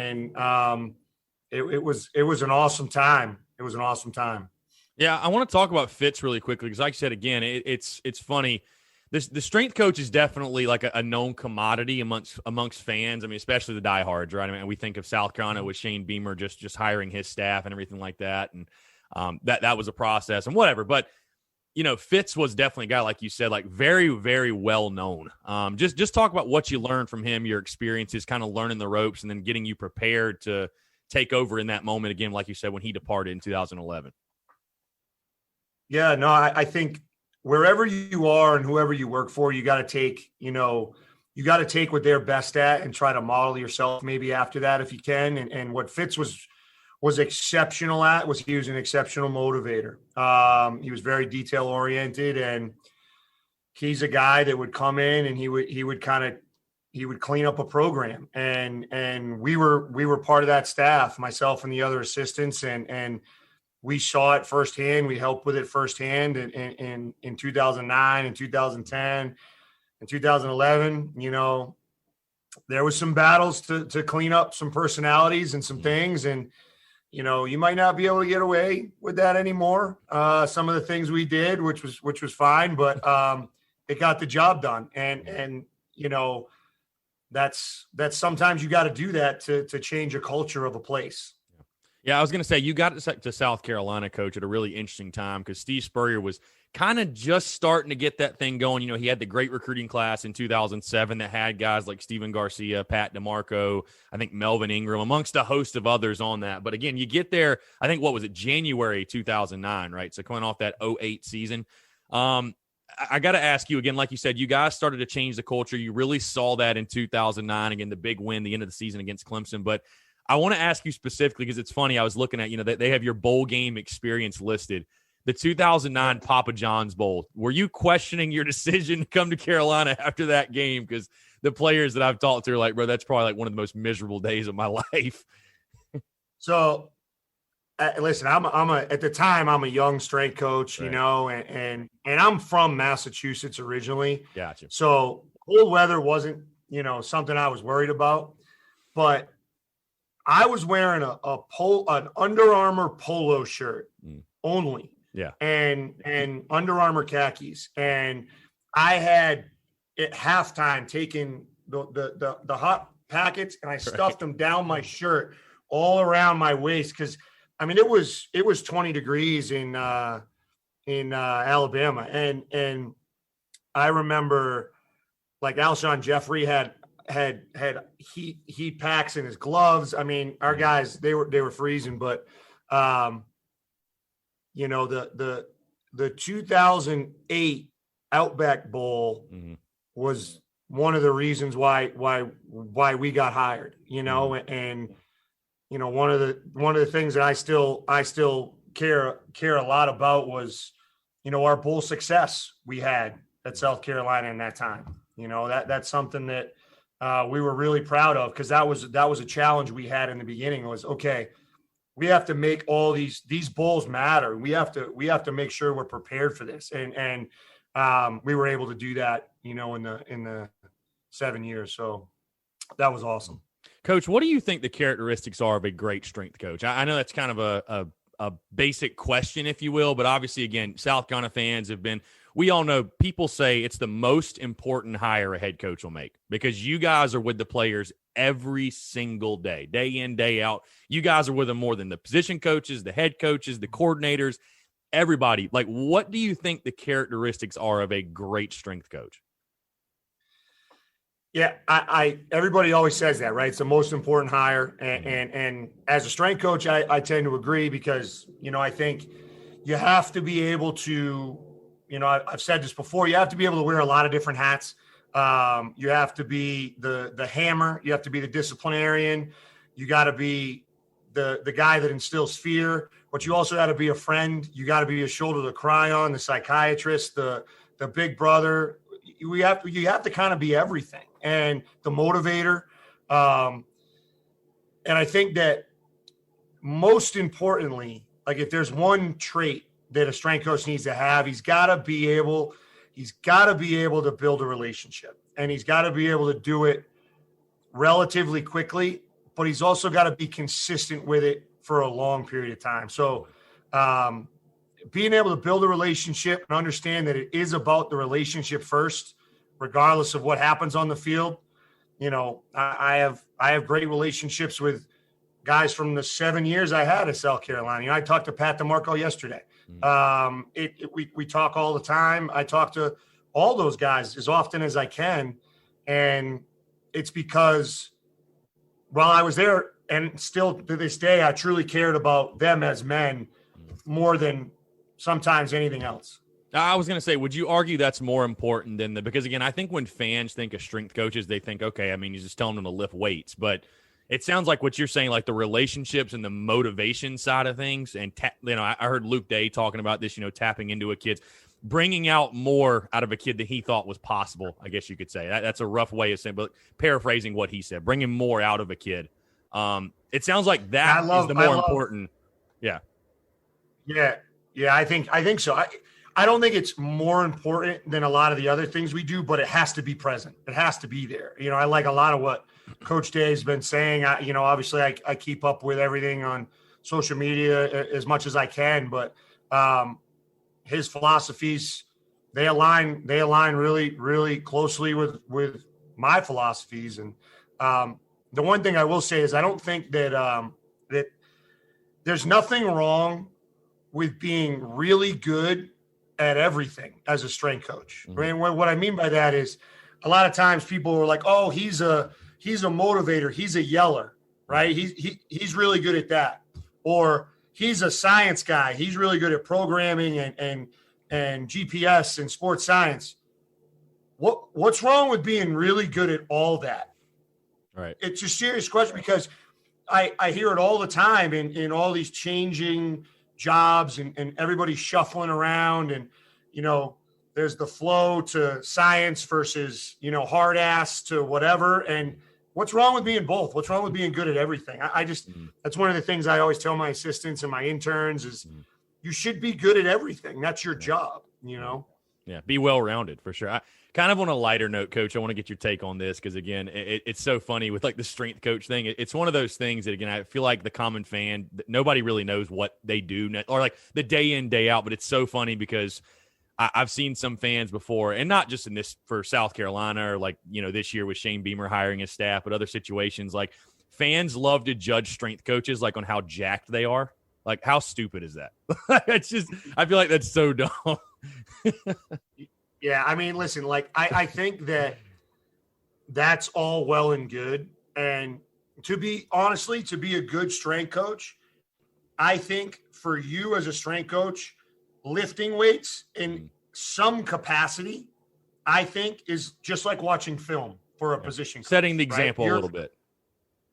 it was an awesome time. It was an awesome time. Yeah, I want to talk about Fitz really quickly, because like I said, again, it's funny. The strength coach is definitely like a known commodity amongst fans. I mean, especially the diehards, right? I mean, we think of South Carolina with Shane Beamer just hiring his staff and everything like that, and that was a process and whatever. But Fitz was definitely a guy, like you said, like very, very well known. Just talk about what you learned from him, your experiences, kind of learning the ropes, and then getting you prepared to take over in that moment again, like you said, when he departed in 2011. Yeah, no, I think wherever you are and whoever you work for, you got to take, you got to take what they're best at and try to model yourself maybe after that if you can. And what Fitz was exceptional at was he was an exceptional motivator. He was very detail oriented, and he's a guy that would come in and he would clean up a program, and we were part of that staff, myself and the other assistants, and we saw it firsthand. We helped with it firsthand in 2009 and 2010 and 2011. There was some battles to clean up some personalities and some things, and you might not be able to get away with that anymore. Some of the things we did, which was fine, but it got the job done, and that's sometimes you got to do that to change a culture of a place. Yeah, I was going to say, you got to South Carolina, Coach, at a really interesting time because Steve Spurrier was kind of just starting to get that thing going. He had the great recruiting class in 2007 that had guys like Steven Garcia, Pat DeMarco, I think Melvin Ingram, amongst a host of others on that. But again, you get there, I think, what was it, January 2009, right? So coming off that 2008 season. I got to ask you again, like you said, you guys started to change the culture. You really saw that in 2009, again, the big win, the end of the season against Clemson. But I want to ask you specifically because it's funny. I was looking at, they have your bowl game experience listed. The 2009 Papa John's Bowl. Were you questioning your decision to come to Carolina after that game? Because the players that I've talked to are like, bro, that's probably like one of the most miserable days of my life. So, listen, at the time I'm a young strength coach, right. And I'm from Massachusetts originally. Gotcha. So cold weather wasn't, something I was worried about, but I was wearing an Under Armour polo shirt only. Yeah. And Under Armour khakis. And I had at halftime taken the hot packets and I stuffed them down my shirt all around my waist. Cause it was 20 degrees in Alabama. And I remember like Alshon Jeffrey had heat packs in his gloves. Our guys, they were freezing, but the 2008 Outback Bowl was one of the reasons why we got hired, and one of the things that I still care a lot about was, our bowl success we had at South Carolina in that time. That's something that we were really proud of, because that was a challenge we had in the beginning. Was, okay, we have to make all these bowls matter. We have to make sure we're prepared for this. And we were able to do that, in the 7 years. So that was awesome. Coach, what do you think the characteristics are of a great strength coach? I know that's kind of a basic question, if you will, but obviously, again, South Carolina fans we all know, people say it's the most important hire a head coach will make, because you guys are with the players every single day in, day out. You guys are with them more than the position coaches, the head coaches, the coordinators, everybody. Like, what do you think the characteristics are of a great strength coach? Yeah, everybody always says that, right? It's the most important hire. And as a strength coach, I tend to agree, because, I think you have to be able to, I've said this before, you have to be able to wear a lot of different hats. You have to be the hammer. You have to be the disciplinarian. You got to be the guy that instills fear, but you also got to be a friend. You got to be a shoulder to cry on, the psychiatrist, the big brother. You have to kind of be everything, and the motivator. And I think that most importantly, like, if there's one trait that a strength coach needs to have, he's got to be able to build a relationship, and he's got to be able to do it relatively quickly, but he's also got to be consistent with it for a long period of time. So being able to build a relationship and understand that it is about the relationship first, regardless of what happens on the field. I have great relationships with guys from the 7 years I had at South Carolina. I talked to Pat DeMarco yesterday. We talk all the time. I talk to all those guys as often as I can. And it's because while I was there, and still to this day, I truly cared about them as men more than sometimes anything else. I was going to say, would you argue that's more important than because again, I think when fans think of strength coaches, they think, okay, I mean, you're just telling them to lift weights, but it sounds like what you're saying, like the relationships and the motivation side of things. And, I heard Luke Day talking about this, tapping into a kid's, bringing out more out of a kid that he thought was possible, I guess you could say. That's a rough way of saying, but paraphrasing what he said, bringing more out of a kid. It sounds like that is the more important. Yeah. Yeah. Yeah. I think so. I don't think it's more important than a lot of the other things we do, but it has to be present. It has to be there. I like a lot of what Coach Day has been saying. Obviously I keep up with everything on social media as much as I can, but his philosophies, they align really, really closely with my philosophies. And the one thing I will say is I don't think that that there's nothing wrong with being really good at everything as a strength coach. Mm-hmm. Right? What I mean by that is a lot of times people are like, oh, he's a motivator. He's a yeller, right? He's really good at that. Or he's a science guy. He's really good at programming and GPS and sports science. What's wrong with being really good at all that? Right. It's a serious question because I hear it all the time in all these changing jobs and everybody shuffling around and, there's the flow to science versus, hard ass to whatever. And what's wrong with being both? What's wrong with being good at everything? I just, that's one of the things I always tell my assistants and my interns is you should be good at everything. That's your job, Yeah. Be well-rounded for sure. Kind of on a lighter note, Coach, I want to get your take on this because, again, it's so funny with like the strength coach thing. It's one of those things that, again, I feel like the common fan, nobody really knows what they do or like the day in, day out. But it's so funny because I've seen some fans before, and not just in this for South Carolina or like, this year with Shane Beamer hiring his staff, but other situations, like fans love to judge strength coaches like on how jacked they are. Like, how stupid is that? It's just, I feel like that's so dumb. Yeah, I mean, listen, like I think that's all well and good. And to be a good strength coach, I think for you as a strength coach, lifting weights in some capacity, I think is just like watching film for a position coach, setting the example a little bit.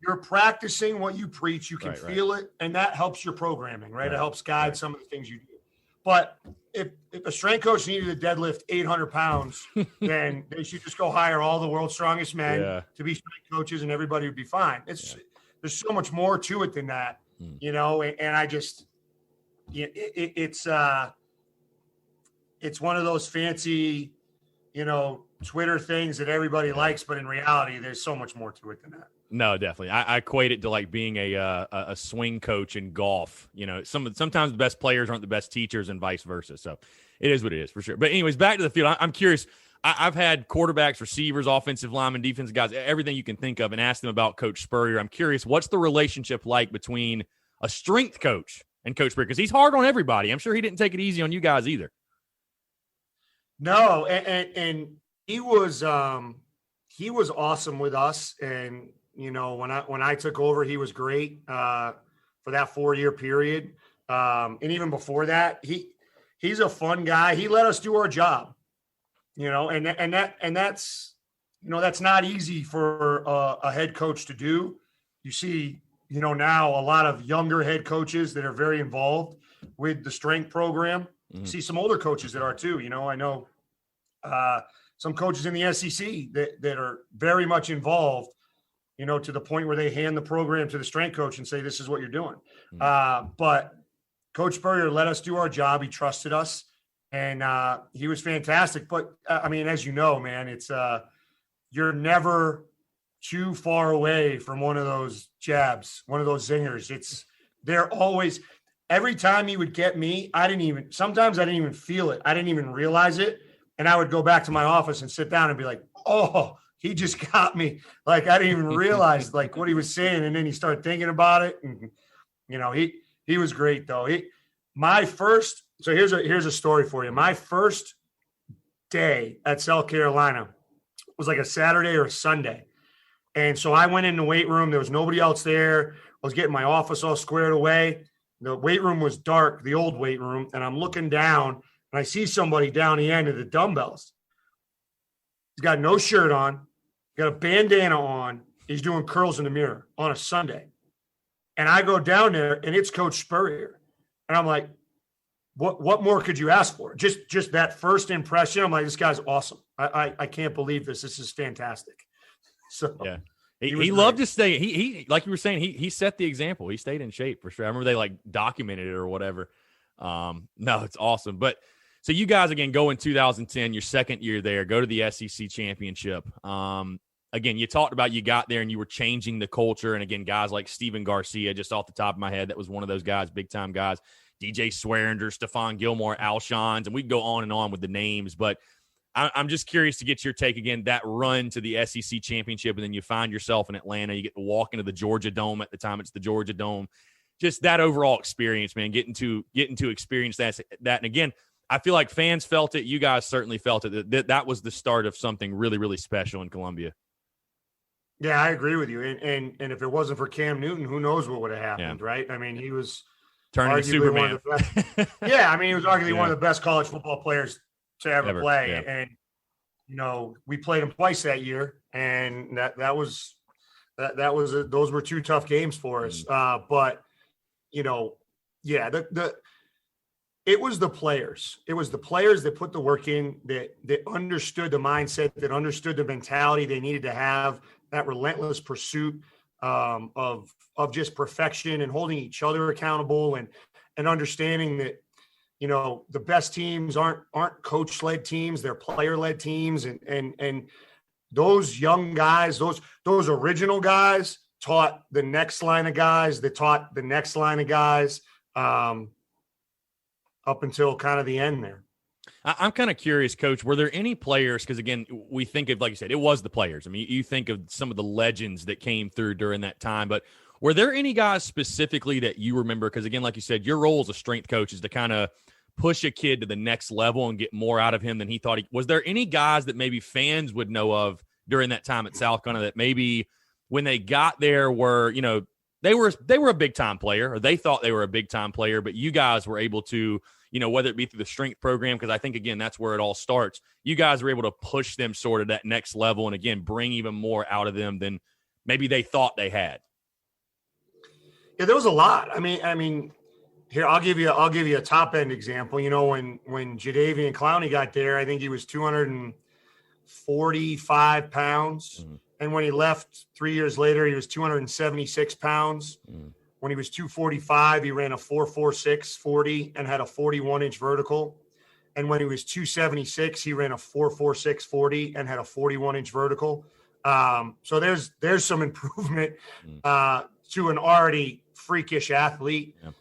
You're practicing what you preach. You can feel it, and that helps your programming, right? It helps guide some of the things you do. But if a strength coach needed to deadlift 800 pounds, then they should just go hire all the world's strongest men to be strength coaches, and everybody would be fine. There's so much more to it than that, And I just, it's one of those fancy, Twitter things that everybody likes, but in reality, there's so much more to it than that. No, definitely. I equate it to like being a swing coach in golf. Sometimes the best players aren't the best teachers and vice versa. So it is what it is for sure. But anyways, back to the field. I'm curious. I've had quarterbacks, receivers, offensive linemen, defensive guys, everything you can think of, and asked them about Coach Spurrier. I'm curious, what's the relationship like between a strength coach and Coach Spurrier? Because he's hard on everybody. I'm sure he didn't take it easy on you guys either. No, and he was awesome with us. And when I took over, he was great for that 4-year period. And even before that, he's a fun guy. He let us do our job, and that's not easy for a head coach to do. You see, now a lot of younger head coaches that are very involved with the strength program. Mm-hmm. See some older coaches that are too. I know some coaches in the SEC that are very much involved, to the point where they hand the program to the strength coach and say, this is what you're doing. Mm-hmm. But Coach Spurrier let us do our job. He trusted us, and he was fantastic. But, I mean, as you know, man, it's you're never too far away from one of those jabs, one of those zingers. They're always – every time he would get me, sometimes I didn't even feel it. I didn't even realize it. And I would go back to my office and sit down and be like, oh, he just got me. Like, I didn't even realize like what he was saying. And then you start thinking about it. And, he was great though. So here's a story for you. My first day at South Carolina was like a Saturday or a Sunday. And so I went in the weight room. There was nobody else there. I was getting my office all squared away. the weight room was dark, the old weight room, and I'm looking down and I see somebody down the end of the dumbbells. He's got no shirt on, got a bandana on. He's doing curls in the mirror on a Sunday. And I go down there and it's Coach Spurrier. And I'm like, what more could you ask for? Just that first impression. I'm like, this guy's awesome. I can't believe this. This is fantastic. So yeah. He loved to stay. He like you were saying, he set the example. He stayed in shape for sure. I remember they like documented it or whatever. No, it's awesome. But so you guys again go in 2010, your second year there, go to the SEC championship. Again, you talked about you got there and you were changing the culture. And again, guys like Steven Garcia, just off the top of my head, that was one of those guys, big time guys. DJ Swearinger, Stephon Gilmore, Alshons, and we can go on and on with the names. But I'm just curious to get your take again, that run to the SEC championship, and then you find yourself in Atlanta. You get to walk into the Georgia Dome. At the time, it's the Georgia Dome. Just that overall experience, man, getting to experience that. And again, I feel like fans felt it. You guys certainly felt it. That was the start of something really, really special in Columbia. Yeah, I agree with you. And if it wasn't for Cam Newton, who knows what would have happened, right? I mean, he was turning to Superman. Yeah, I mean, he was arguably one of the best college football players to ever play. Yeah. And, you know, we played him twice that year, and those were two tough games for us. But, you know, yeah, it was the players. It was the players that put the work in, that understood the mindset, that understood the mentality they needed to have, that relentless pursuit of just perfection and holding each other accountable, and understanding that, you know, the best teams aren't coach-led teams, they're player-led teams. And those young guys, those original guys taught the next line of guys that taught the next line of guys up until kind of the end there. I'm kind of curious, Coach, were there any players, because, again, we think of, like you said, it was the players. I mean, you think of some of the legends that came through during that time, but were there any guys specifically that you remember? Because, again, like you said, your role as a strength coach is to kind of push a kid to the next level and get more out of him than he thought. Was there any guys that maybe fans would know of during that time at South Carolina that maybe when they got there were, you know, they were a big-time player, or they thought they were a big-time player, but you guys were able to, you know, whether it be through the strength program, because I think, again, that's where it all starts. You guys were able to push them sort of that next level and, again, bring even more out of them than maybe they thought they had. Yeah, there was a lot. I mean, here, I'll give you a top-end example. You know, when Jadeveon Clowney got there, I think he was 245 pounds. Mm-hmm. And when he left 3 years later, he was 276 pounds. Mm-hmm. When he was 245, he ran a 4.46 40 and had a 41-inch vertical. And when he was 276, he ran a 4.46 40 and had a 41-inch vertical. So there's some improvement to an already freakish athlete. Yeah.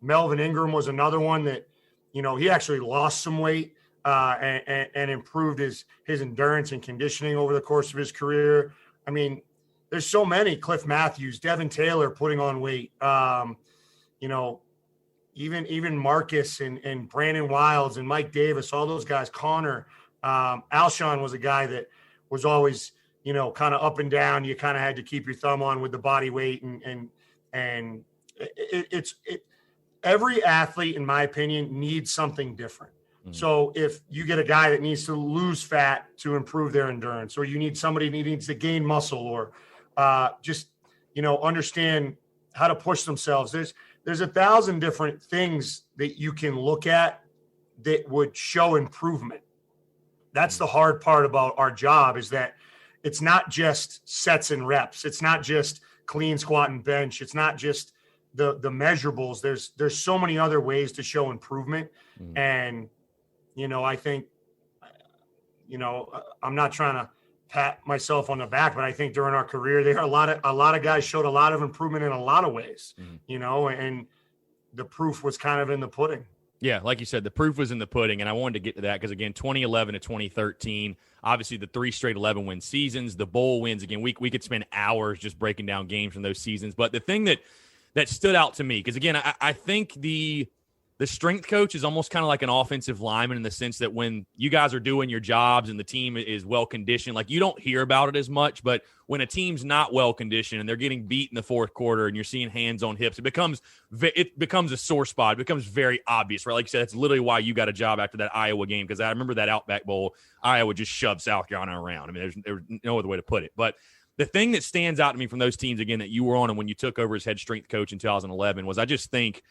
Melvin Ingram was another one that, you know, he actually lost some weight and improved his endurance and conditioning over the course of his career. I mean, there's so many. Cliff Matthews, Devin Taylor putting on weight. You know, even Marcus and Brandon Wilds and Mike Davis, all those guys. Connor, Alshon was a guy that was always, you know, kind of up and down. You kind of had to keep your thumb on with the body weight, and it's every athlete, in my opinion, needs something different. Mm-hmm. So if you get a guy that needs to lose fat to improve their endurance, or you need somebody who needs to gain muscle, or just, you know, understand how to push themselves. There's 1,000 different things that you can look at that would show improvement. That's the hard part about our job, is that it's not just sets and reps. It's not just clean, squat, and bench. It's not just the measurables. There's so many other ways to show improvement. Mm-hmm. And, you know, I think, you know, I'm not trying to pat myself on the back, but I think during our career, there are a lot of guys showed a lot of improvement in a lot of ways, mm-hmm. you know, and the proof was kind of in the pudding. Yeah, like you said, the proof was in the pudding, and I wanted to get to that because, again, 2011 to 2013, obviously the 3 straight 11-win seasons, the bowl wins. Again, we could spend hours just breaking down games from those seasons. But the thing that stood out to me, because, again, I think the the strength coach is almost kind of like an offensive lineman in the sense that when you guys are doing your jobs and the team is well conditioned, like you don't hear about it as much, but when a team's not well conditioned and they're getting beat in the fourth quarter and you're seeing hands on hips, it becomes a sore spot. It becomes very obvious, right? Like you said, that's literally why you got a job after that Iowa game, because I remember that Outback Bowl, Iowa just shoved South Carolina around. I mean, there's no other way to put it. But the thing that stands out to me from those teams, again, that you were on and when you took over as head strength coach in 2011 was I just think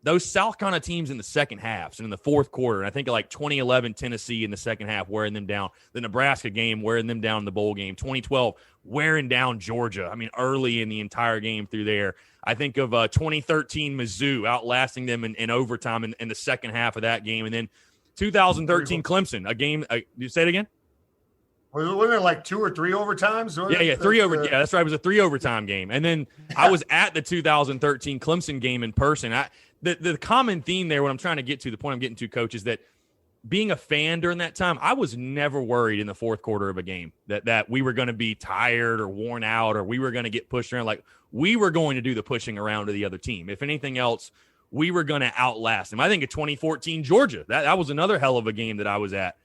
those South Carolina teams in the second half and in the fourth quarter, and I think like 2011 Tennessee in the second half wearing them down, the Nebraska game wearing them down in the bowl game, 2012 wearing down Georgia, I mean, early in the entire game through there. I think of 2013 Mizzou outlasting them in overtime in the second half of that game, and then 2013 Clemson, a game you say it again? Wasn't there like 2 or 3 overtimes? Yeah, 3 over. Yeah, that's right. It was a 3 overtime game. And then I was at the 2013 Clemson game in person. The common theme there, what I'm trying to get to, the point I'm getting to, Coach, is that being a fan during that time, I was never worried in the fourth quarter of a game that we were going to be tired or worn out or we were going to get pushed around. Like, we were going to do the pushing around to the other team. If anything else, we were going to outlast them. I think of 2014 Georgia. That was another hell of a game that I was at.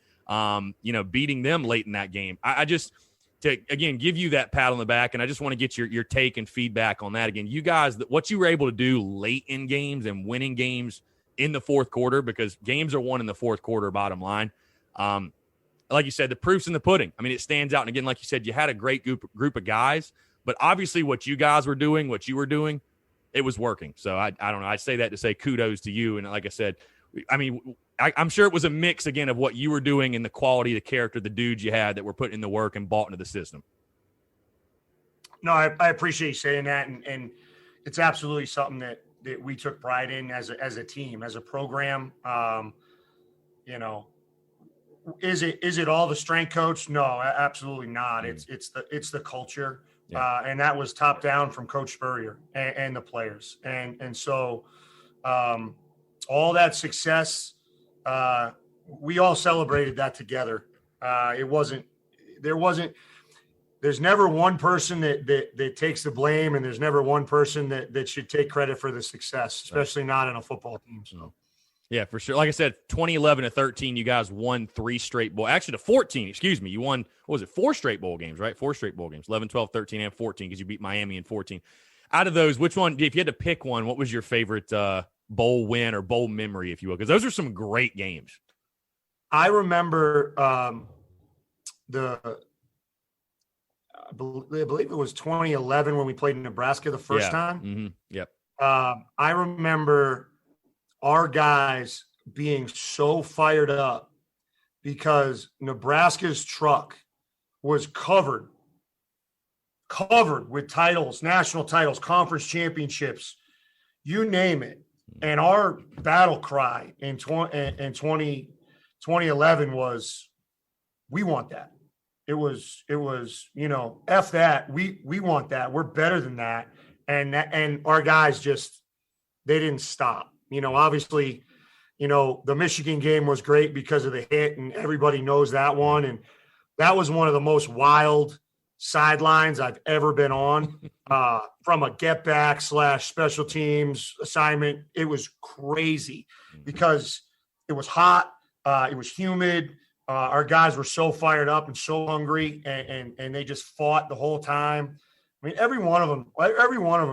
Beating them late in that game. I just, to again give you that pat on the back, and I just want to get your take and feedback on that. Again, you guys, what you were able to do late in games and winning games in the fourth quarter, because games are won in the fourth quarter, bottom line. Like you said, the proof's in the pudding. I mean, it stands out. And again, like you said, you had a great group of guys, but obviously what you guys were doing, what you were doing, it was working. So I don't know. I say that to say kudos to you. And like I said, I mean, I'm sure it was a mix, again, of what you were doing and the quality, the character, the dudes you had that were putting in the work and bought into the system. No, I appreciate you saying that. And it's absolutely something that we took pride in as a team, as a program. Is it all the strength coach? No, absolutely not. Mm-hmm. It's the culture. Yeah. And that was top down from Coach Spurrier and the players. And so all that success, we all celebrated that together. There's never one person that takes the blame, and there's never one person that should take credit for the success, especially not in a football team. So, yeah, for sure. Like I said, 2011 to 13, you guys won 3 straight bowl. Actually, to 14, excuse me. You won, 4 straight bowl games, right? 4 straight bowl games, 11, 12, 13, and 14, because you beat Miami in 14. Out of those, which one, if you had to pick one, what was your favorite bowl win or bowl memory, if you will? Because those are some great games. I remember I believe it was 2011 when we played in Nebraska the first time. Mm-hmm. Yep. I remember our guys being so fired up because Nebraska's truck was covered with titles, national titles, conference championships, you name it. And our battle cry in 2011 was, we want that. It was, F that. We want that. We're better than that. And our guys just, they didn't stop. Obviously, the Michigan game was great because of the hit, and everybody knows that one. And that was one of the most wild sidelines I've ever been on, from a get back / special teams assignment. It was crazy because it was hot. It was humid. Our guys were so fired up and so hungry, and they just fought the whole time. I mean, every one of them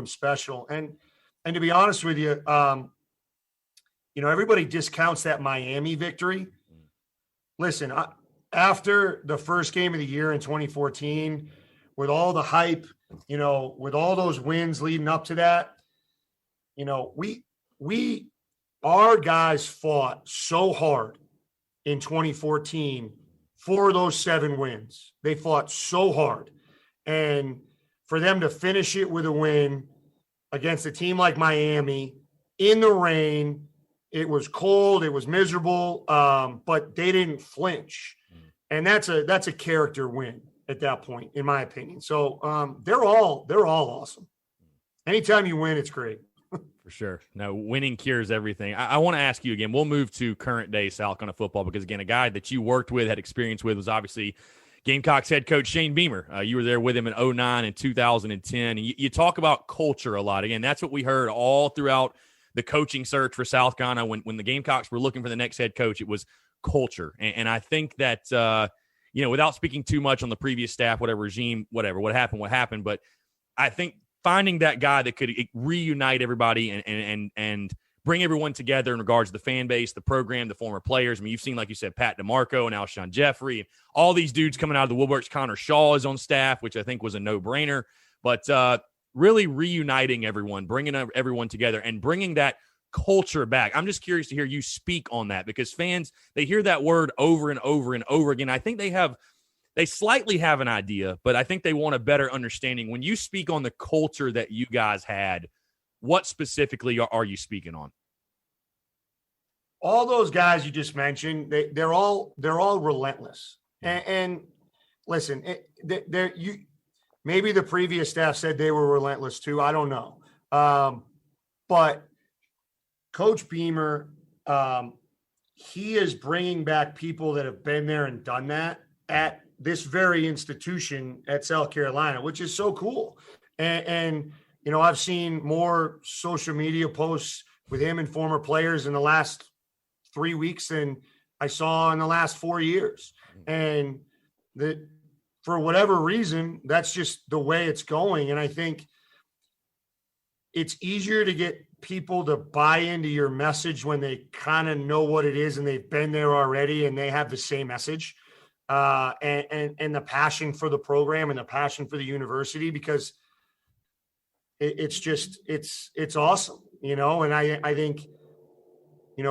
special. And to be honest with you, everybody discounts that Miami victory. Listen, after the first game of the year in 2014, with all the hype, with all those wins leading up to that, our guys fought so hard in 2014 for those 7 wins. They fought so hard. And for them to finish it with a win against a team like Miami in the rain, it was cold, it was miserable, but they didn't flinch. And that's a character win at that point, in my opinion. So they're all awesome. Anytime you win, it's great. For sure. No, winning cures everything. I want to ask you again, we'll move to current day South Carolina football, because again, a guy that you worked with, had experience with, was obviously Gamecocks head coach Shane Beamer. You were there with him in 2009 and 2010. And you talk about culture a lot. Again, that's what we heard all throughout the coaching search for South Carolina, when the Gamecocks were looking for the next head coach, it was culture. And I think that, without speaking too much on the previous staff, whatever regime, whatever, what happened. But I think finding that guy that could reunite everybody and bring everyone together in regards to the fan base, the program, the former players. I mean, you've seen, like you said, Pat DeMarco and Alshon Jeffrey, and all these dudes coming out of the woodworks. Connor Shaw is on staff, which I think was a no-brainer. But really reuniting everyone, bringing everyone together, and bringing that culture back. I'm just curious to hear you speak on that, because fans, they hear that word over and over and over again. I think they slightly have an idea, but I think they want a better understanding. When you speak on the culture that you guys had, what specifically are you speaking on? All those guys you just mentioned, they're all relentless. And listen, maybe the previous staff said they were relentless too. I don't know. But Coach Beamer, he is bringing back people that have been there and done that at this very institution at South Carolina, which is so cool. And I've seen more social media posts with him and former players in the last 3 weeks than I saw in the last 4 years. And for whatever reason, that's just the way it's going. And I think it's easier to get people to buy into your message when they kind of know what it is and they've been there already and they have the same message and the passion for the program and the passion for the university, because it's awesome, and I think,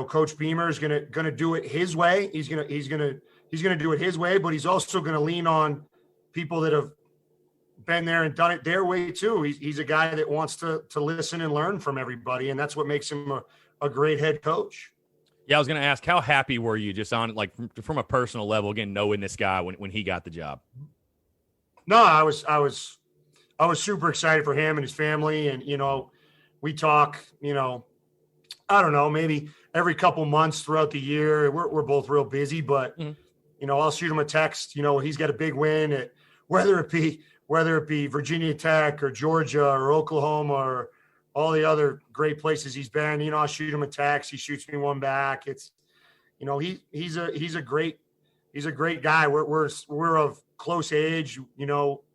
Coach Beamer is gonna do it his way. He's gonna do it his way, but he's also gonna lean on people that have been there and done it their way too. He's a guy that wants to listen and learn from everybody, and that's what makes him a great head coach. Yeah, I was going to ask, how happy were you just on, like, from a personal level, again, knowing this guy when he got the job? No, I was super excited for him and his family. And, we talk, I don't know, maybe every couple months throughout the year. We're both real busy, but, I'll shoot him a text, he's got a big win at whether it be Virginia Tech or Georgia or Oklahoma or all the other great places he's been. I'll shoot him a text. He shoots me one back. It's, he's a great guy. We're of close age.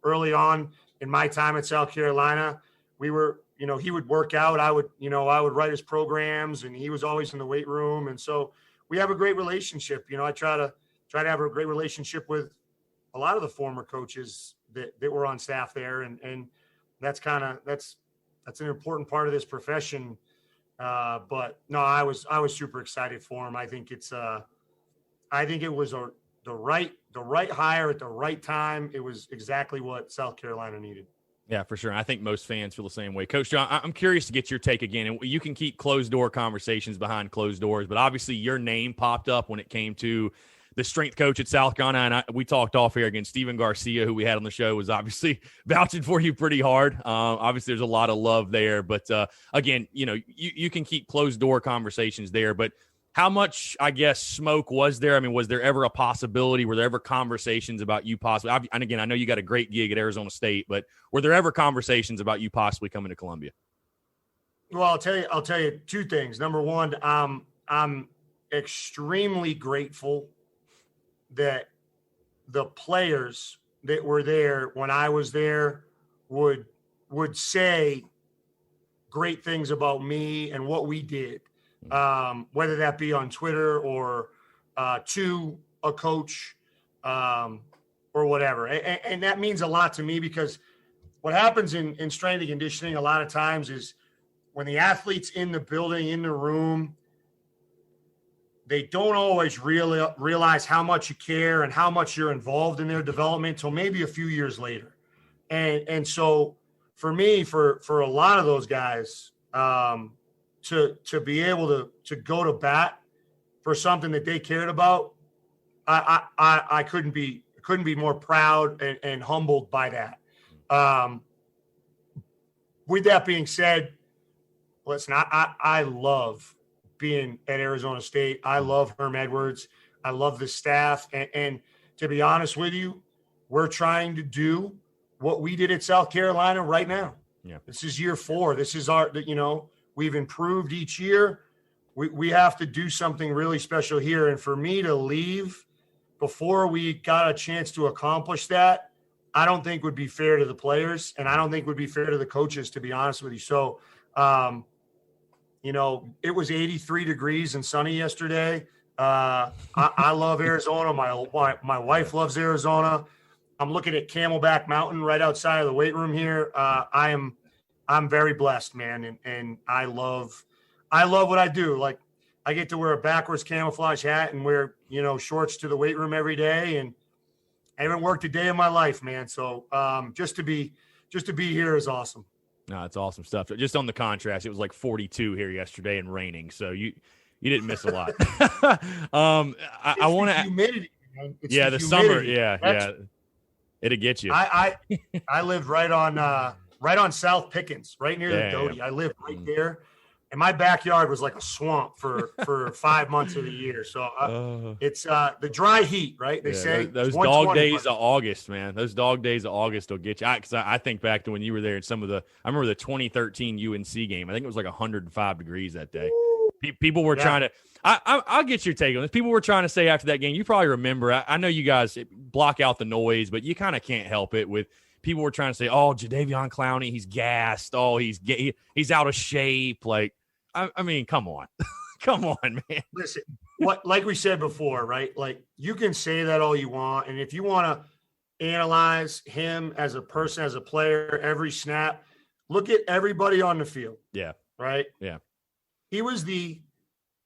Early on in my time at South Carolina, we were, he would work out. I would write his programs, and he was always in the weight room. And so we have a great relationship. I try to have a great relationship with a lot of the former coaches that were on staff there. And that's an important part of this profession. But no, I was super excited for him. I think it was the right hire at the right time. It was exactly what South Carolina needed. Yeah, for sure. I think most fans feel the same way. Coach John, I'm curious to get your take again. And you can keep closed door conversations behind closed doors, but obviously your name popped up when it came to the strength coach at South Carolina. And we talked off here again. Steven Garcia, who we had on the show, was obviously vouching for you pretty hard. Obviously, there's a lot of love there. But again, you can keep closed door conversations there. But how much, I guess, smoke was there? I mean, was there ever a possibility? Were there ever conversations about you possibly? And again, I know you got a great gig at Arizona State, but were there ever conversations about you possibly coming to Columbia? Well, I'll tell you two things. Number one, I'm extremely grateful that the players that were there when I was there would say great things about me and what we did, whether that be on Twitter or to a coach or whatever. And that means a lot to me, because what happens in strength and conditioning a lot of times is when the athlete's in the building, in the room, they don't always really realize how much you care and how much you're involved in their development till maybe a few years later. And so for me, for a lot of those guys, to be able to go to bat for something that they cared about, I couldn't be more proud and humbled by that. With that being said, listen, I love being at Arizona State. I love Herm Edwards. I love the staff. And to be honest with you, we're trying to do what we did at South Carolina right now. Yeah. This is year 4. This is We've improved each year. We have to do something really special here. And for me to leave before we got a chance to accomplish that, I don't think would be fair to the players, and I don't think would be fair to the coaches, to be honest with you. So, it was 83 degrees and sunny yesterday. I love Arizona. My wife loves Arizona. I'm looking at Camelback Mountain right outside of the weight room here. I'm very blessed, man, and I love what I do. Like, I get to wear a backwards camouflage hat and wear, shorts to the weight room every day, and I haven't worked a day in my life, man. So just to be here is awesome. No, it's awesome stuff. Just on the contrast, it was like 42 here yesterday and raining, so you didn't miss a lot. I want to humidity. Yeah, the summer. Yeah, it'll get you. I lived right on South Pickens, right near the Doty. I lived right there, and my backyard was like a swamp for 5 months of the year. So it's the dry heat, right? They say those dog days of August, man. Those dog days of August will get you. Because I think back to when you were there in I remember the 2013 UNC game. I think it was like 105 degrees that day. People were trying to. I'll get your take on this. People were trying to say after that game. You probably remember. I know you guys block out the noise, but you kind of can't help it. With people were trying to say, "Oh, Jadeveon Clowney, he's gassed. Oh, he's out of shape." Like, I mean, come on, come on, man. Listen, like we said before, right? Like, you can say that all you want, and if you want to analyze him as a person, as a player, every snap, look at everybody on the field. Yeah. Right. Yeah. He was the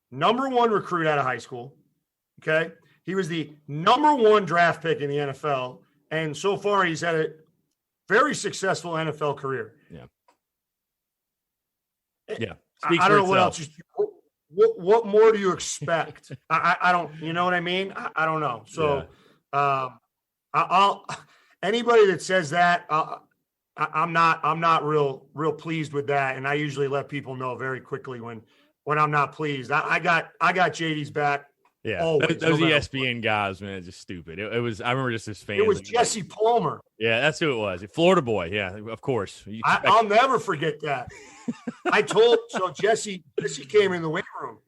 number one recruit out of high school. Okay. He was the number one draft pick in the NFL. And so far, he's had a very successful NFL career. Yeah. Yeah. I don't know what else. What more do you expect? I don't, you know what I mean? I don't know. So I'll anybody that says that, I'm not real pleased with that, and I usually let people know very quickly when I'm not pleased. I got JD's back. Yeah, always, those ESPN guys, man, it's just stupid. It was. I remember just his fans. It was Jesse Palmer. Yeah, that's who it was. Florida boy. Yeah, of course. I'll never forget that. Jesse came in the weight room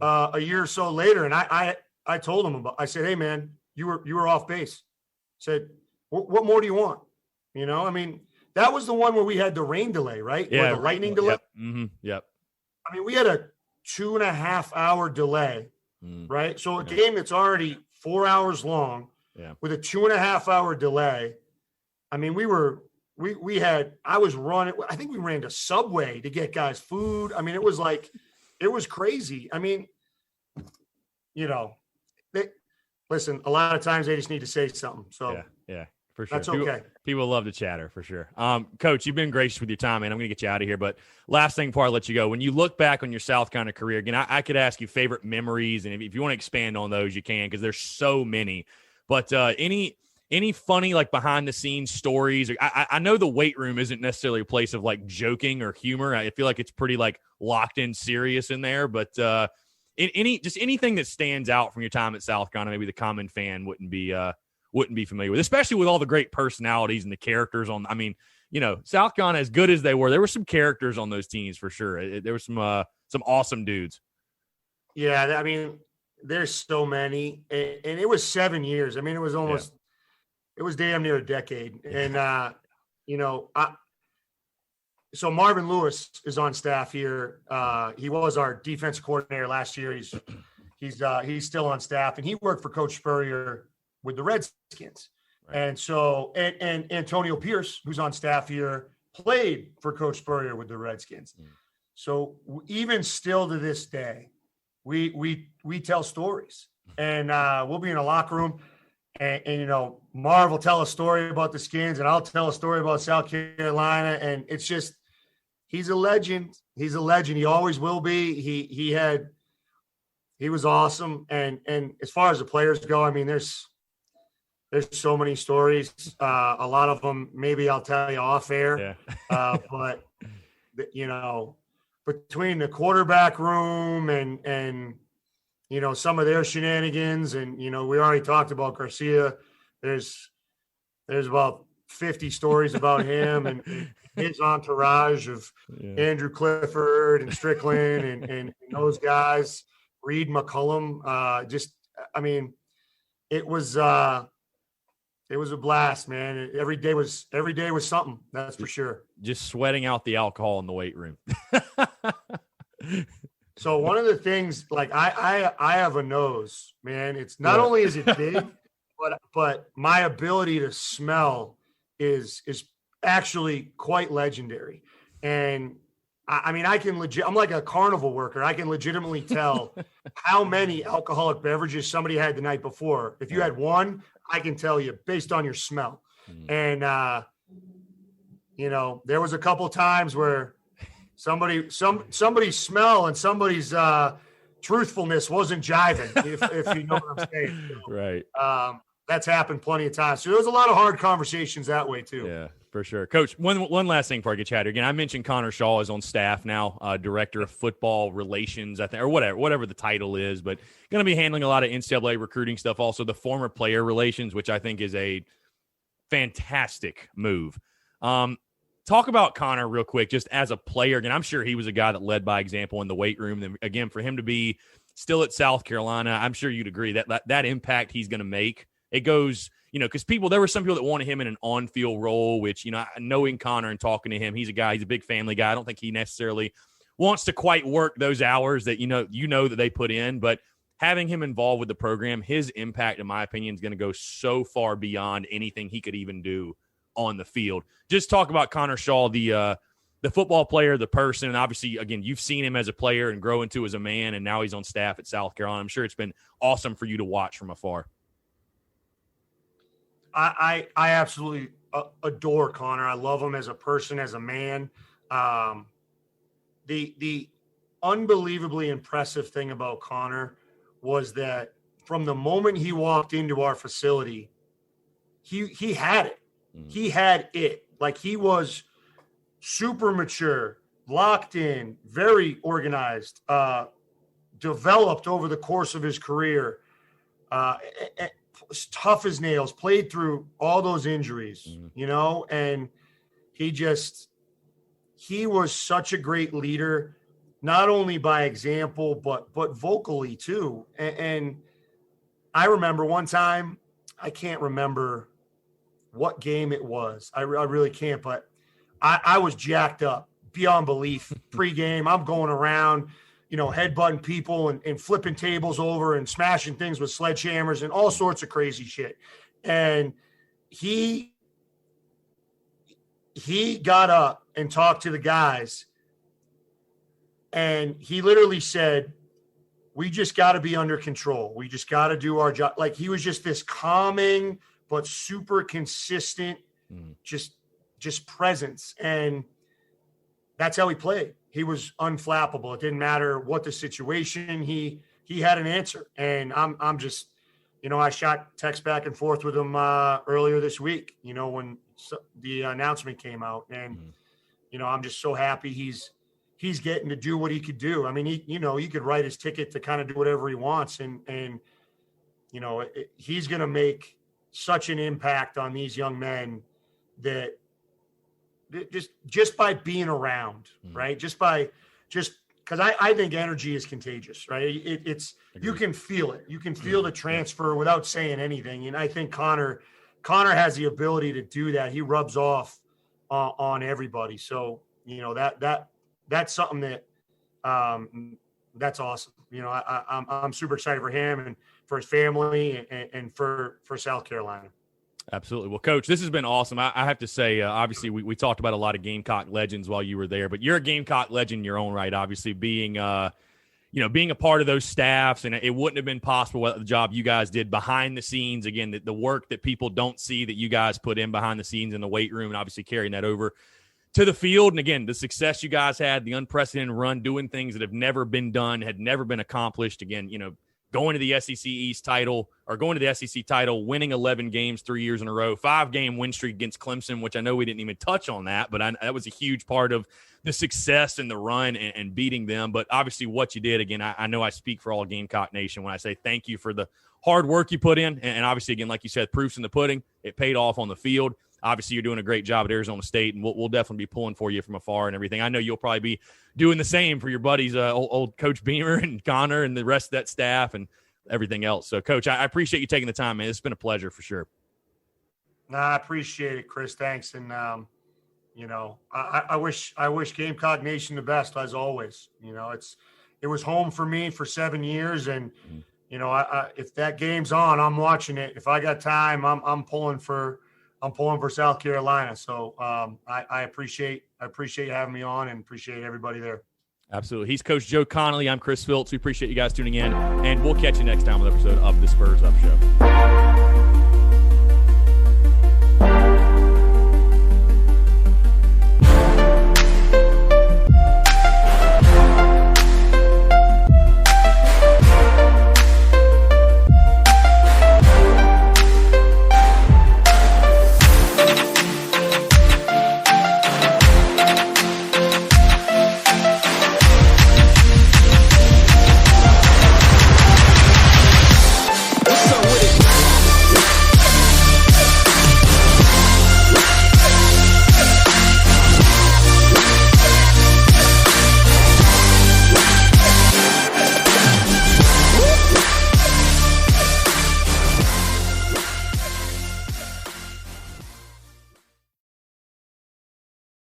a year or so later, and I told him I said, "Hey, man, you were off base." I said, "What more do you want?" I mean. That was the one where we had the rain delay, right? Yeah. Or the lightning delay. Yep. Mm-hmm. Yep. I mean, we had a 2.5 hour delay, right? So a game that's already 4 hours long with a 2.5 hour delay. I mean, I was running, I think we ran to Subway to get guys food. I mean, it was crazy. I mean, listen, a lot of times they just need to say something. So yeah. For sure. That's okay. People love to chatter for sure. Coach, you've been gracious with your time, man. I'm going to get you out of here. But last thing before I let you go, when you look back on your South Carolina career, again, I could ask you favorite memories, and if you want to expand on those, you can, because there's so many. But any funny, like, behind the scenes stories? I know the weight room isn't necessarily a place of like joking or humor. I feel like it's pretty like locked in serious in there. But anything that stands out from your time at South Carolina, maybe the common fan wouldn't be familiar with, especially with all the great personalities and the characters on. I mean, South Carolina, as good as they were, there were some characters on those teams for sure. There were some awesome dudes. Yeah, I mean, there's so many, and it was 7 years. I mean, it was almost, it was damn near a decade. And so Marvin Lewis is on staff here. He was our defensive coordinator last year. He's still on staff, and he worked for Coach Spurrier with the Redskins. Right. And so, and Antonio Pierce, who's on staff here, played for Coach Spurrier with the Redskins. So even still to this day, we tell stories, and we'll be in a locker room, and Marv will tell a story about the Skins, and I'll tell a story about South Carolina, and it's just, he's a legend. He's a legend. He always will be. He was awesome, and as far as the players go, I mean, there's so many stories. A lot of them, maybe I'll tell you off air. Yeah. But between the quarterback room and some of their shenanigans, and we already talked about Garcia. There's about 50 stories about him, and his entourage of Andrew Clifford and Strickland and those guys, Reed McCullum. It was a blast, man. Every day was something. That's for sure. Just sweating out the alcohol in the weight room. So one of the things, like I have a nose, man. It's not only is it big, but my ability to smell is actually quite legendary. And I can I'm like a carnival worker. I can legitimately tell how many alcoholic beverages somebody had the night before. If you had one, I can tell you based on your smell. And there was a couple times where somebody's smell and somebody's truthfulness wasn't jiving, if you know what I'm saying. So, right. That's happened plenty of times. So there was a lot of hard conversations that way too. Yeah, for sure. Coach, one last thing before I get chatted again. I mentioned Connor Shaw is on staff now, director of football relations, I think, or whatever the title is, but going to be handling a lot of NCAA recruiting stuff. Also the former player relations, which I think is a fantastic move. Talk about Connor real quick, just as a player. Again, I'm sure he was a guy that led by example in the weight room. And again, for him to be still at South Carolina, I'm sure you'd agree that impact he's going to make. It goes, because there were some people that wanted him in an on-field role, which, knowing Connor and talking to him, he's a big family guy. I don't think he necessarily wants to quite work those hours that, that they put in. But having him involved with the program, his impact, in my opinion, is going to go so far beyond anything he could even do on the field. Just talk about Connor Shaw, the football player, the person, and obviously, again, you've seen him as a player and grow into as a man, and now he's on staff at South Carolina. I'm sure it's been awesome for you to watch from afar. I absolutely adore Connor. I love him as a person, as a man. The unbelievably impressive thing about Connor was that from the moment he walked into our facility, he had it. He had it. Like, he was super mature, locked in, very organized, developed over the course of his career, tough as nails, played through all those injuries, and he was such a great leader, not only by example, but vocally too. And I remember one time, I can't remember what game it was. I really can't, but I was jacked up beyond belief pregame. I'm going around, headbutting people and flipping tables over and smashing things with sledgehammers and all sorts of crazy shit. And he got up and talked to the guys, and he literally said, "We just got to be under control. We just got to do our job." Like, he was just this calming but super consistent, just presence. And that's how he played. He was unflappable. It didn't matter what the situation. He had an answer. And I'm just, I shot text back and forth with him earlier this week, when the announcement came out. And, I'm just so happy he's getting to do what he could do. I mean, he could write his ticket to kind of do whatever he wants. And he's going to make such an impact on these young men that just by being around, right? Just because I think energy is contagious, right? It's you can feel it. You can feel the transfer without saying anything. And I think Connor has the ability to do that. He rubs off on everybody. So, that's something that that's awesome. I'm super excited for him and for his family and for South Carolina. Absolutely. Well, Coach, this has been awesome. I have to say, obviously, we talked about a lot of Gamecock legends while you were there, but you're a Gamecock legend in your own right, obviously, being a part of those staffs, and it wouldn't have been possible without the job you guys did behind the scenes. Again, the work that people don't see that you guys put in behind the scenes in the weight room, and obviously carrying that over to the field. And again, the success you guys had, the unprecedented run, doing things that have never been done, had never been accomplished. Again, going to the SEC East title, or going to the SEC title, winning 11 games 3 years in a row, 5-game win streak against Clemson, which I know we didn't even touch on that, but that was a huge part of the success and the run and beating them. But obviously what you did, again, I know I speak for all Gamecock Nation when I say thank you for the hard work you put in. And obviously, again, like you said, proof's in the pudding. It paid off on the field. obviously you're doing a great job at Arizona State, and we'll definitely be pulling for you from afar and everything. I know you'll probably be doing the same for your buddies, old Coach Beamer and Connor and the rest of that staff and everything else. So, Coach, I appreciate you taking the time, man. It's been a pleasure for sure. No, I appreciate it, Chris. Thanks. And, I wish Gamecock Nation the best, as always. It was home for me for 7 years. And, if that game's on, I'm watching it. If I got time, I'm pulling for South Carolina. So I appreciate you having me on, and appreciate everybody there. Absolutely. He's Coach Joe Connolly. I'm Chris Phillips. We appreciate you guys tuning in, and we'll catch you next time on the episode of the Spurs Up Show.